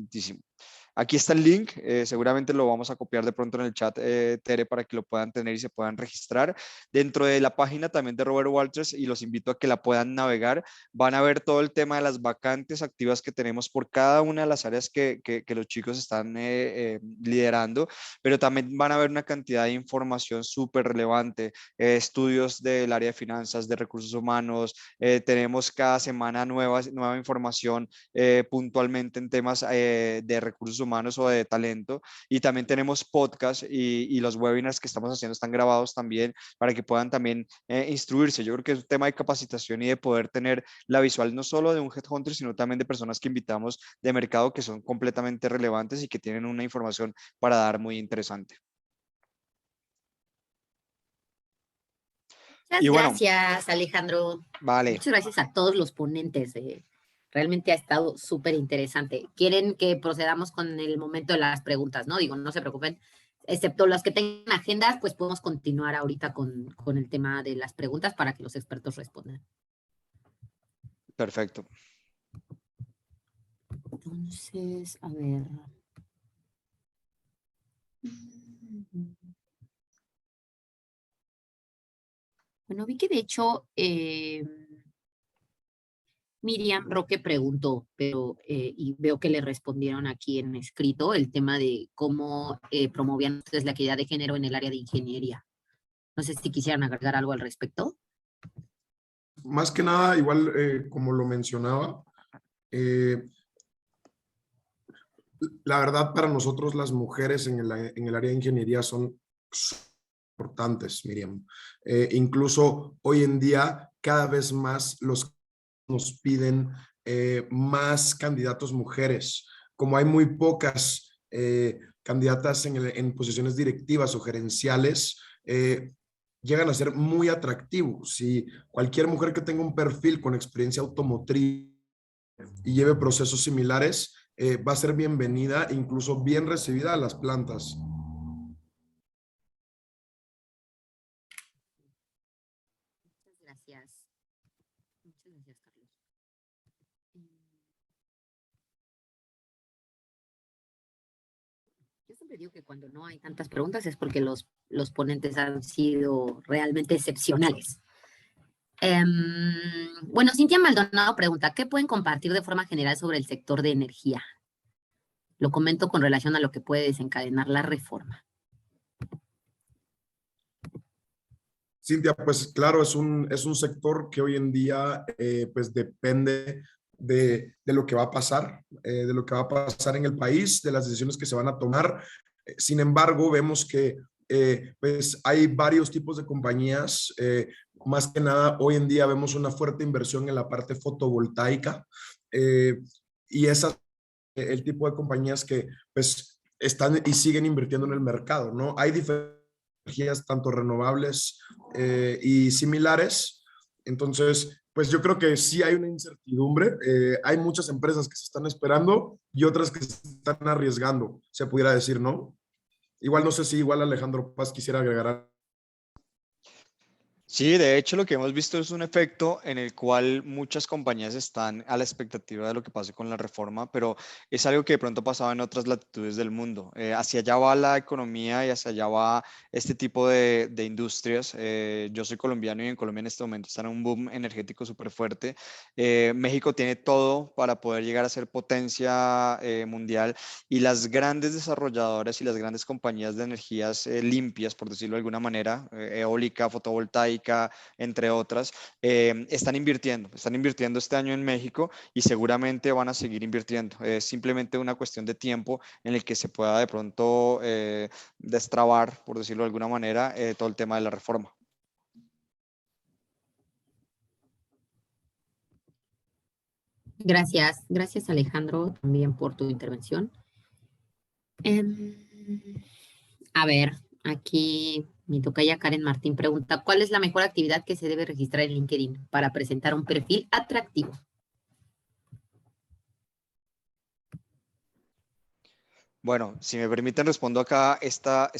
Aquí está el link, seguramente lo vamos a copiar de pronto en el chat, Tere, para que lo puedan tener y se puedan registrar. Dentro de la página también de Robert Walters, y los invito a que la puedan navegar, van a ver todo el tema de las vacantes activas que tenemos por cada una de las áreas que los chicos están liderando, pero también van a ver una cantidad de información súper relevante, estudios del área de finanzas, de recursos humanos, tenemos cada semana nueva información puntualmente en temas de recursos humanos o de talento, y también tenemos podcast y los webinars que estamos haciendo están grabados también para que puedan también instruirse. Yo creo que es un tema de capacitación y de poder tener la visual no solo de un headhunter, sino también de personas que invitamos de mercado que son completamente relevantes y que tienen una información para dar muy interesante. Muchas gracias, Alejandro. Vale. Muchas gracias a todos los ponentes. Realmente ha estado súper interesante. ¿Quieren que procedamos con el momento de las preguntas? No, digo, no se preocupen. Excepto los que tengan agendas, pues podemos continuar ahorita con el tema de las preguntas para que los expertos respondan. Perfecto. Entonces, a ver. Bueno, vi que de hecho Miriam Roque preguntó, pero y veo que le respondieron aquí en escrito el tema de cómo promovían ustedes la equidad de género en el área de ingeniería. No sé si quisieran agregar algo al respecto. Más que nada, igual como lo mencionaba, la verdad para nosotros las mujeres en el área de ingeniería son importantes, Miriam. Incluso hoy en día cada vez más nos piden más candidatos mujeres. Como hay muy pocas candidatas en posiciones directivas o gerenciales, llegan a ser muy atractivos. Si cualquier mujer que tenga un perfil con experiencia automotriz y lleve procesos similares, va a ser bienvenida, incluso bien recibida a las plantas. Muchas gracias. Muchas gracias, Carlos. Yo siempre digo que cuando no hay tantas preguntas es porque los ponentes han sido realmente excepcionales. Bueno, Cintia Maldonado pregunta, ¿qué pueden compartir de forma general sobre el sector de energía? Lo comento con relación a lo que puede desencadenar la reforma. Cintia, pues claro, es un sector que hoy en día pues depende de lo que va a pasar, de lo que va a pasar en el país, de las decisiones que se van a tomar. Sin embargo, vemos que pues hay varios tipos de compañías. Más que nada, hoy en día vemos una fuerte inversión en la parte fotovoltaica y esas el tipo de compañías que pues están y siguen invirtiendo en el mercado, ¿no? Hay diferentes energías, tanto renovables y similares. Entonces, pues yo creo que sí hay una incertidumbre. Hay muchas empresas que se están esperando y otras que se están arriesgando, se pudiera decir, ¿no? Igual no sé si igual Alejandro Paz quisiera agregar. Sí, de hecho lo que hemos visto es un efecto en el cual muchas compañías están a la expectativa de lo que pase con la reforma, pero es algo que de pronto pasaba en otras latitudes del mundo. Hacia allá va la economía y hacia allá va este tipo de industrias. Yo soy colombiano y en Colombia en este momento está en un boom energético súper fuerte. México tiene todo para poder llegar a ser potencia mundial y las grandes desarrolladoras y las grandes compañías de energías limpias, por decirlo de alguna manera, eólica, fotovoltaica, entre otras, están invirtiendo este año en México y seguramente van a seguir invirtiendo. Es simplemente una cuestión de tiempo en el que se pueda de pronto destrabar, por decirlo de alguna manera, todo el tema de la reforma. Gracias, gracias Alejandro también por tu intervención. A ver, aquí mi tocaya Karen Martín pregunta, ¿cuál es la mejor actividad que se debe registrar en LinkedIn para presentar un perfil atractivo? Bueno, si me permiten, respondo acá esta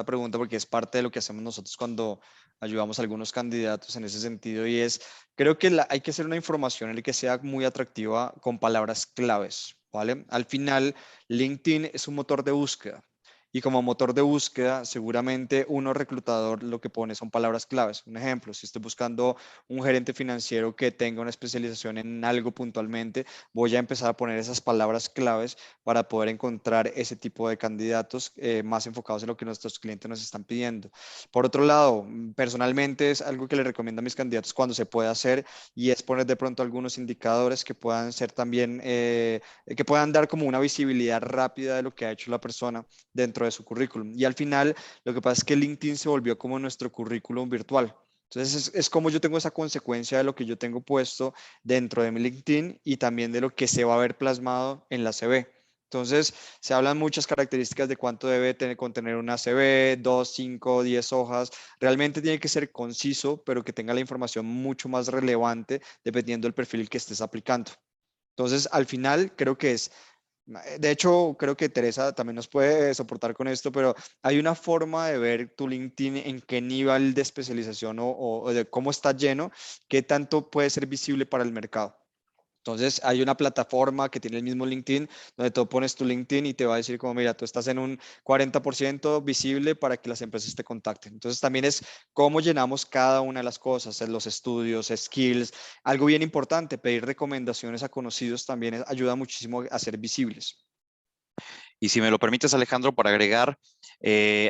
pregunta porque es parte de lo que hacemos nosotros cuando ayudamos a algunos candidatos en ese sentido y es, creo que hay que hacer una información en la que sea muy atractiva con palabras claves, ¿vale? Al final, LinkedIn es un motor de búsqueda. Y como motor de búsqueda, seguramente uno reclutador lo que pone son palabras claves. Un ejemplo, si estoy buscando un gerente financiero que tenga una especialización en algo puntualmente, voy a empezar a poner esas palabras claves para poder encontrar ese tipo de candidatos más enfocados en lo que nuestros clientes nos están pidiendo. Por otro lado, personalmente es algo que le recomiendo a mis candidatos cuando se puede hacer y es poner de pronto algunos indicadores que puedan ser también, que puedan dar como una visibilidad rápida de lo que ha hecho la persona dentro de su currículum. Y al final, lo que pasa es que LinkedIn se volvió como nuestro currículum virtual. Entonces, es como yo tengo esa consecuencia de lo que yo tengo puesto dentro de mi LinkedIn y también de lo que se va a ver plasmado en la CV. Entonces, se hablan muchas características de cuánto debe contener una CV, 2, 5, 10 hojas. Realmente tiene que ser conciso, pero que tenga la información mucho más relevante dependiendo del perfil que estés aplicando. Entonces, al final, creo que es de hecho, creo que Teresa también nos puede soportar con esto, pero hay una forma de ver tu LinkedIn en qué nivel de especialización o de cómo está lleno, qué tanto puede ser visible para el mercado. Entonces, hay una plataforma que tiene el mismo LinkedIn, donde tú pones tu LinkedIn y te va a decir como, mira, tú estás en un 40% visible para que las empresas te contacten. Entonces, también es cómo llenamos cada una de las cosas, en los estudios, skills. Algo bien importante, pedir recomendaciones a conocidos también ayuda muchísimo a ser visibles. Y si me lo permites, Alejandro, para agregar,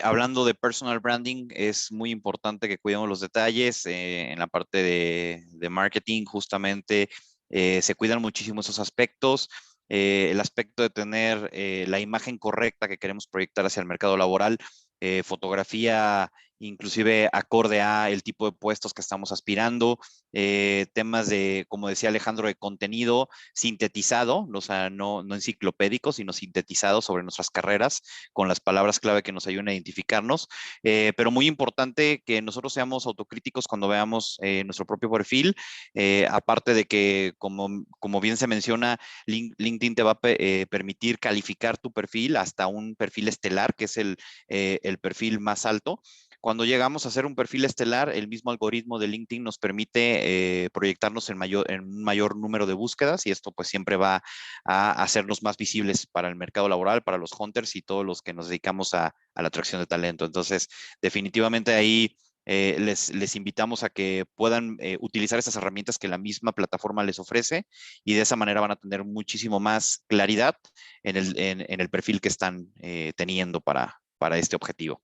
hablando de personal branding, es muy importante que cuidemos los detalles en la parte de marketing, justamente se cuidan muchísimo esos aspectos. El aspecto de tener la imagen correcta que queremos proyectar hacia el mercado laboral, fotografía inclusive acorde a el tipo de puestos que estamos aspirando, temas de, como decía Alejandro, de contenido sintetizado, o sea, no enciclopédico, sino sintetizado sobre nuestras carreras, con las palabras clave que nos ayuden a identificarnos, pero muy importante que nosotros seamos autocríticos cuando veamos nuestro propio perfil, aparte de que, como bien se menciona, LinkedIn te va a permitir calificar tu perfil hasta un perfil estelar, que es el perfil más alto. Cuando llegamos a hacer un perfil estelar, el mismo algoritmo de LinkedIn nos permite proyectarnos en un mayor número de búsquedas, y esto pues siempre va a hacernos más visibles para el mercado laboral, para los hunters y todos los que nos dedicamos a la atracción de talento. Entonces, definitivamente ahí les invitamos a que puedan utilizar estas herramientas que la misma plataforma les ofrece, y de esa manera van a tener muchísimo más claridad en el perfil que están teniendo para este objetivo.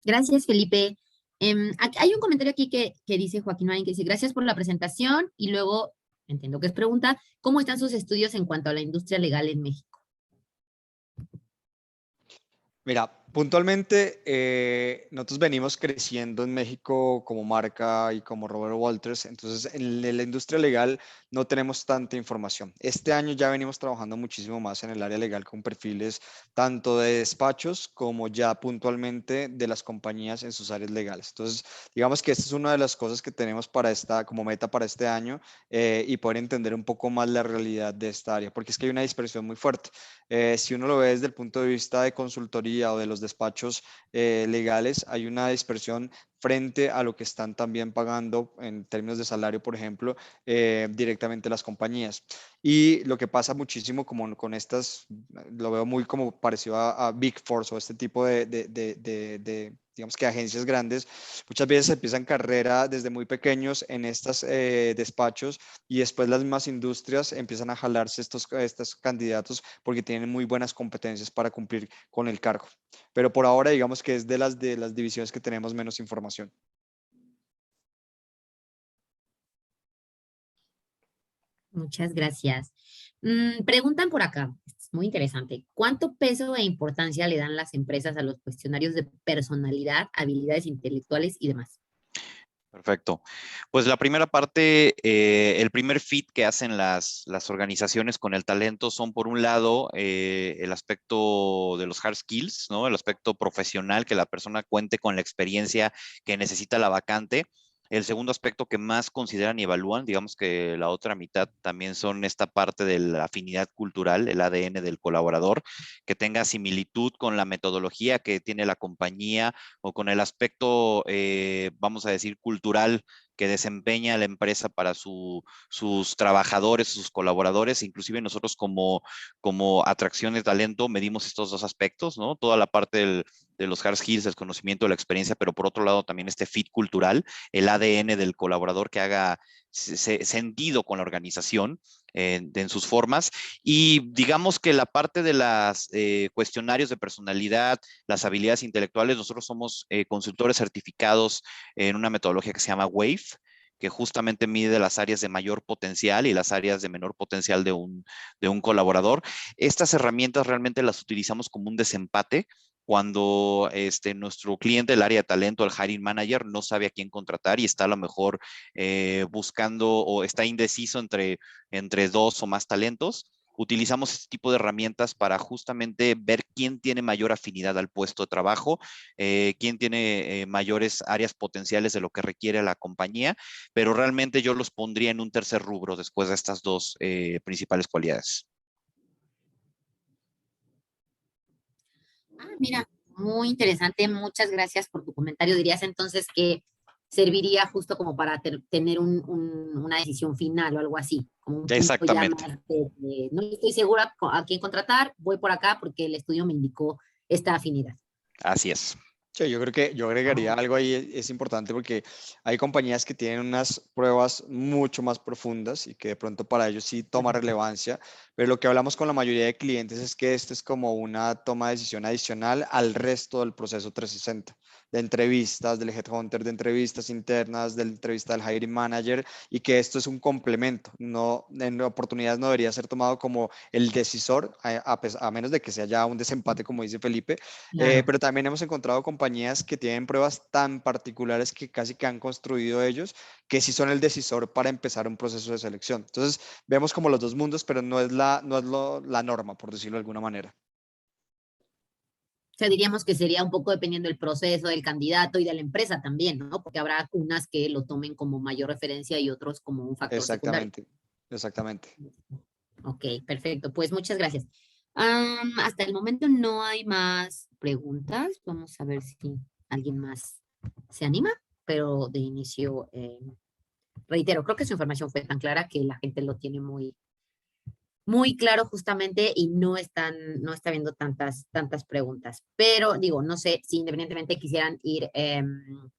Gracias, Felipe. Hay un comentario aquí que dice Joaquín Marín, que dice, gracias por la presentación, y luego, entiendo que es pregunta, ¿cómo están sus estudios en cuanto a la industria legal en México? Mira, puntualmente nosotros venimos creciendo en México como marca y como Robert Walters, entonces en la industria legal no tenemos tanta información. Este año ya venimos trabajando muchísimo más en el área legal con perfiles tanto de despachos como ya puntualmente de las compañías en sus áreas legales. Entonces, digamos que esta es una de las cosas que tenemos como meta para este año, y poder entender un poco más la realidad de esta área, porque es que hay una dispersión muy fuerte. Si uno lo ve desde el punto de vista de consultoría o de los despachos legales, hay una dispersión frente a lo que están también pagando en términos de salario, por ejemplo, directamente las compañías. Y lo que pasa muchísimo como con estas, lo veo muy como parecido a Big Four o este tipo digamos que agencias grandes, muchas veces empiezan carrera desde muy pequeños en estos despachos, y después las mismas industrias empiezan a jalarse estos candidatos porque tienen muy buenas competencias para cumplir con el cargo. Pero por ahora digamos que es de las divisiones que tenemos menos información. Muchas gracias. Preguntan por acá, es muy interesante, ¿cuánto peso e importancia le dan las empresas a los cuestionarios de personalidad, habilidades intelectuales y demás? Perfecto. Pues la primera parte, el primer fit que hacen las organizaciones con el talento son, por un lado, el aspecto de los hard skills, ¿no? El aspecto profesional, que la persona cuente con la experiencia que necesita la vacante. El segundo aspecto que más consideran y evalúan, digamos que la otra mitad también son esta parte de la afinidad cultural, el ADN del colaborador, que tenga similitud con la metodología que tiene la compañía o con el aspecto, vamos a decir, cultural que desempeña la empresa para sus trabajadores, sus colaboradores. Inclusive nosotros como atracción de talento medimos estos dos aspectos, ¿no? Toda la parte de los hard skills, el conocimiento, la experiencia, pero por otro lado también este fit cultural, el ADN del colaborador que haga sentido con la organización en sus formas. Y digamos que la parte de los cuestionarios de personalidad, las habilidades intelectuales, nosotros somos consultores certificados en una metodología que se llama WAVE, que justamente mide las áreas de mayor potencial y las áreas de menor potencial de un colaborador. Estas herramientas realmente las utilizamos como un desempate cuando nuestro cliente, el área de talento, el hiring manager, no sabe a quién contratar y está a lo mejor buscando o está indeciso entre dos o más talentos. Utilizamos este tipo de herramientas para justamente ver quién tiene mayor afinidad al puesto de trabajo, quién tiene mayores áreas potenciales de lo que requiere la compañía, pero realmente yo los pondría en un tercer rubro después de estas dos principales cualidades. Mira, muy interesante. Muchas gracias por tu comentario. ¿Dirías entonces que serviría justo como para tener una decisión final o algo así? Como un punto ya Exactamente. más no estoy segura a quién contratar, voy por acá porque el estudio me indicó esta afinidad. Así es. Sí, yo creo que yo agregaría algo ahí, es importante porque hay compañías que tienen unas pruebas mucho más profundas y que de pronto para ellos sí toma relevancia, pero lo que hablamos con la mayoría de clientes es que este es como una toma de decisión adicional al resto del proceso 360, de entrevistas, del headhunter, de entrevistas internas, de la entrevista del hiring manager, y que esto es un complemento, no, en oportunidades no debería ser tomado como el decisor, a menos de que sea ya un desempate, como dice Felipe. Claro. Pero también hemos encontrado compañías que tienen pruebas tan particulares que casi que han construido ellos, que sí son el decisor para empezar un proceso de selección. Entonces, vemos como los dos mundos, pero no es la norma, por decirlo de alguna manera. O sea, diríamos que sería un poco dependiendo del proceso del candidato y de la empresa también, ¿no? Porque habrá unas que lo tomen como mayor referencia y otros como un factor secundario. Exactamente, exactamente. Ok, perfecto. Pues muchas gracias. Hasta el momento no hay más preguntas. Vamos a ver si alguien más se anima, pero de inicio, reitero, creo que su información fue tan clara que la gente lo tiene muy, muy claro justamente y no está viendo tantas preguntas. Pero digo, no sé si independientemente quisieran ir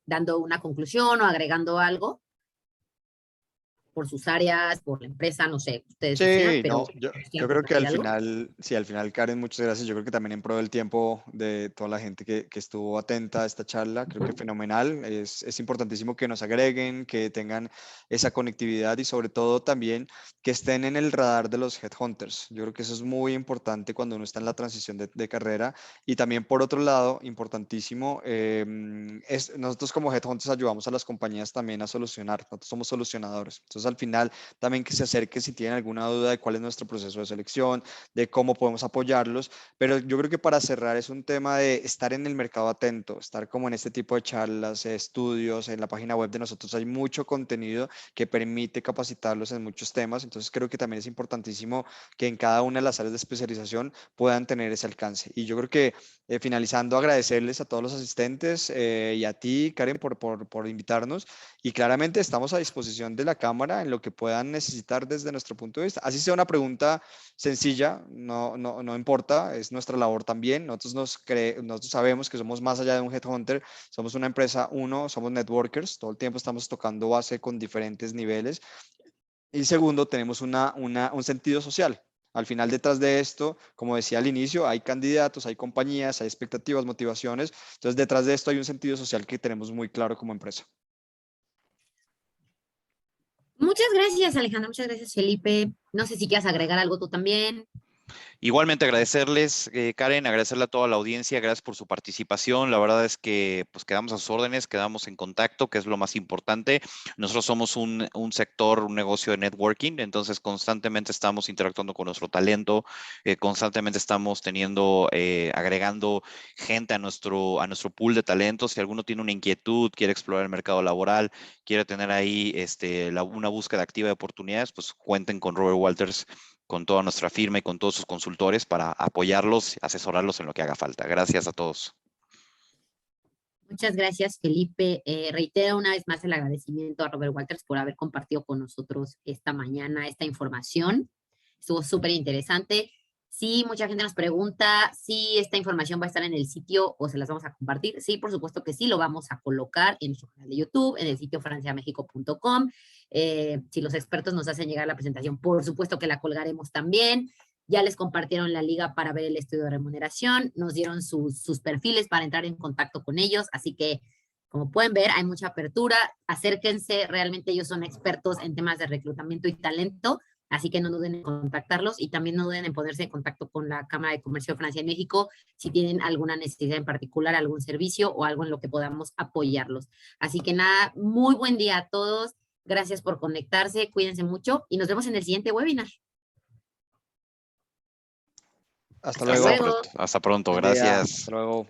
dando una conclusión o agregando algo por sus áreas, por la empresa, no sé, ustedes decidan, Sí, pero no, yo, ¿quieran yo creo que compartir al algo? final, sí, al final, Karen, muchas gracias. Yo creo que también en pro del tiempo de toda la gente que estuvo atenta a esta charla, creo que Ujú. fenomenal. Es importantísimo que nos agreguen, que tengan esa conectividad y sobre todo también que estén en el radar de los headhunters. Yo creo que eso es muy importante cuando uno está en la transición de carrera. Y también por otro lado, importantísimo, nosotros como headhunters ayudamos a las compañías también a solucionar. Nosotros somos solucionadores. Entonces, al final, también que se acerque si tienen alguna duda de cuál es nuestro proceso de selección, de cómo podemos apoyarlos, pero yo creo que para cerrar es un tema de estar en el mercado atento, estar como en este tipo de charlas, estudios, en la página web de nosotros hay mucho contenido que permite capacitarlos en muchos temas, entonces creo que también es importantísimo que en cada una de las áreas de especialización puedan tener ese alcance. Y yo creo que finalizando, agradecerles a todos los asistentes y a ti, Karen, por invitarnos, y claramente estamos a disposición de la cámara en lo que puedan necesitar desde nuestro punto de vista. Así sea una pregunta sencilla, no importa, es nuestra labor también. Nosotros sabemos que somos más allá de un headhunter, somos una empresa, somos networkers, todo el tiempo estamos tocando base con diferentes niveles. Y segundo, tenemos un sentido social. Al final, detrás de esto, como decía al inicio, hay candidatos, hay compañías, hay expectativas, motivaciones. Entonces, detrás de esto hay un sentido social que tenemos muy claro como empresa. Muchas gracias, Alejandro. Muchas gracias, Felipe. No sé si quieres agregar algo tú también. Igualmente agradecerles, Karen, agradecerle a toda la audiencia, gracias por su participación. La verdad es que pues quedamos a sus órdenes, quedamos en contacto, que es lo más importante. Nosotros somos un sector, un negocio de networking, entonces constantemente estamos interactuando con nuestro talento, constantemente estamos agregando gente a nuestro pool de talentos. Si alguno tiene una inquietud, quiere explorar el mercado laboral, quiere tener ahí una búsqueda activa de oportunidades, pues cuenten con Robert Walters, con toda nuestra firma y con todos sus consultores para apoyarlos, asesorarlos en lo que haga falta. Gracias a todos. Muchas gracias, Felipe. Reitero una vez más el agradecimiento a Robert Walters por haber compartido con nosotros esta mañana esta información. Estuvo súper interesante. Sí, mucha gente nos pregunta si esta información va a estar en el sitio o se las vamos a compartir. Sí, por supuesto que sí, lo vamos a colocar en nuestro canal de YouTube, en el sitio franciamexico.com. Si los expertos nos hacen llegar la presentación, por supuesto que la colgaremos también. Ya les compartieron la liga para ver el estudio de remuneración, nos dieron sus perfiles para entrar en contacto con ellos, así que como pueden ver, hay mucha apertura, acérquense, realmente ellos son expertos en temas de reclutamiento y talento, así que no duden en contactarlos y también no duden en ponerse en contacto con la Cámara de Comercio de Francia y México si tienen alguna necesidad en particular, algún servicio o algo en lo que podamos apoyarlos. Así que nada, muy buen día a todos, gracias por conectarse, cuídense mucho y nos vemos en el siguiente webinar. Hasta Hasta luego. luego. Hasta pronto. Buen día. Gracias. Hasta luego.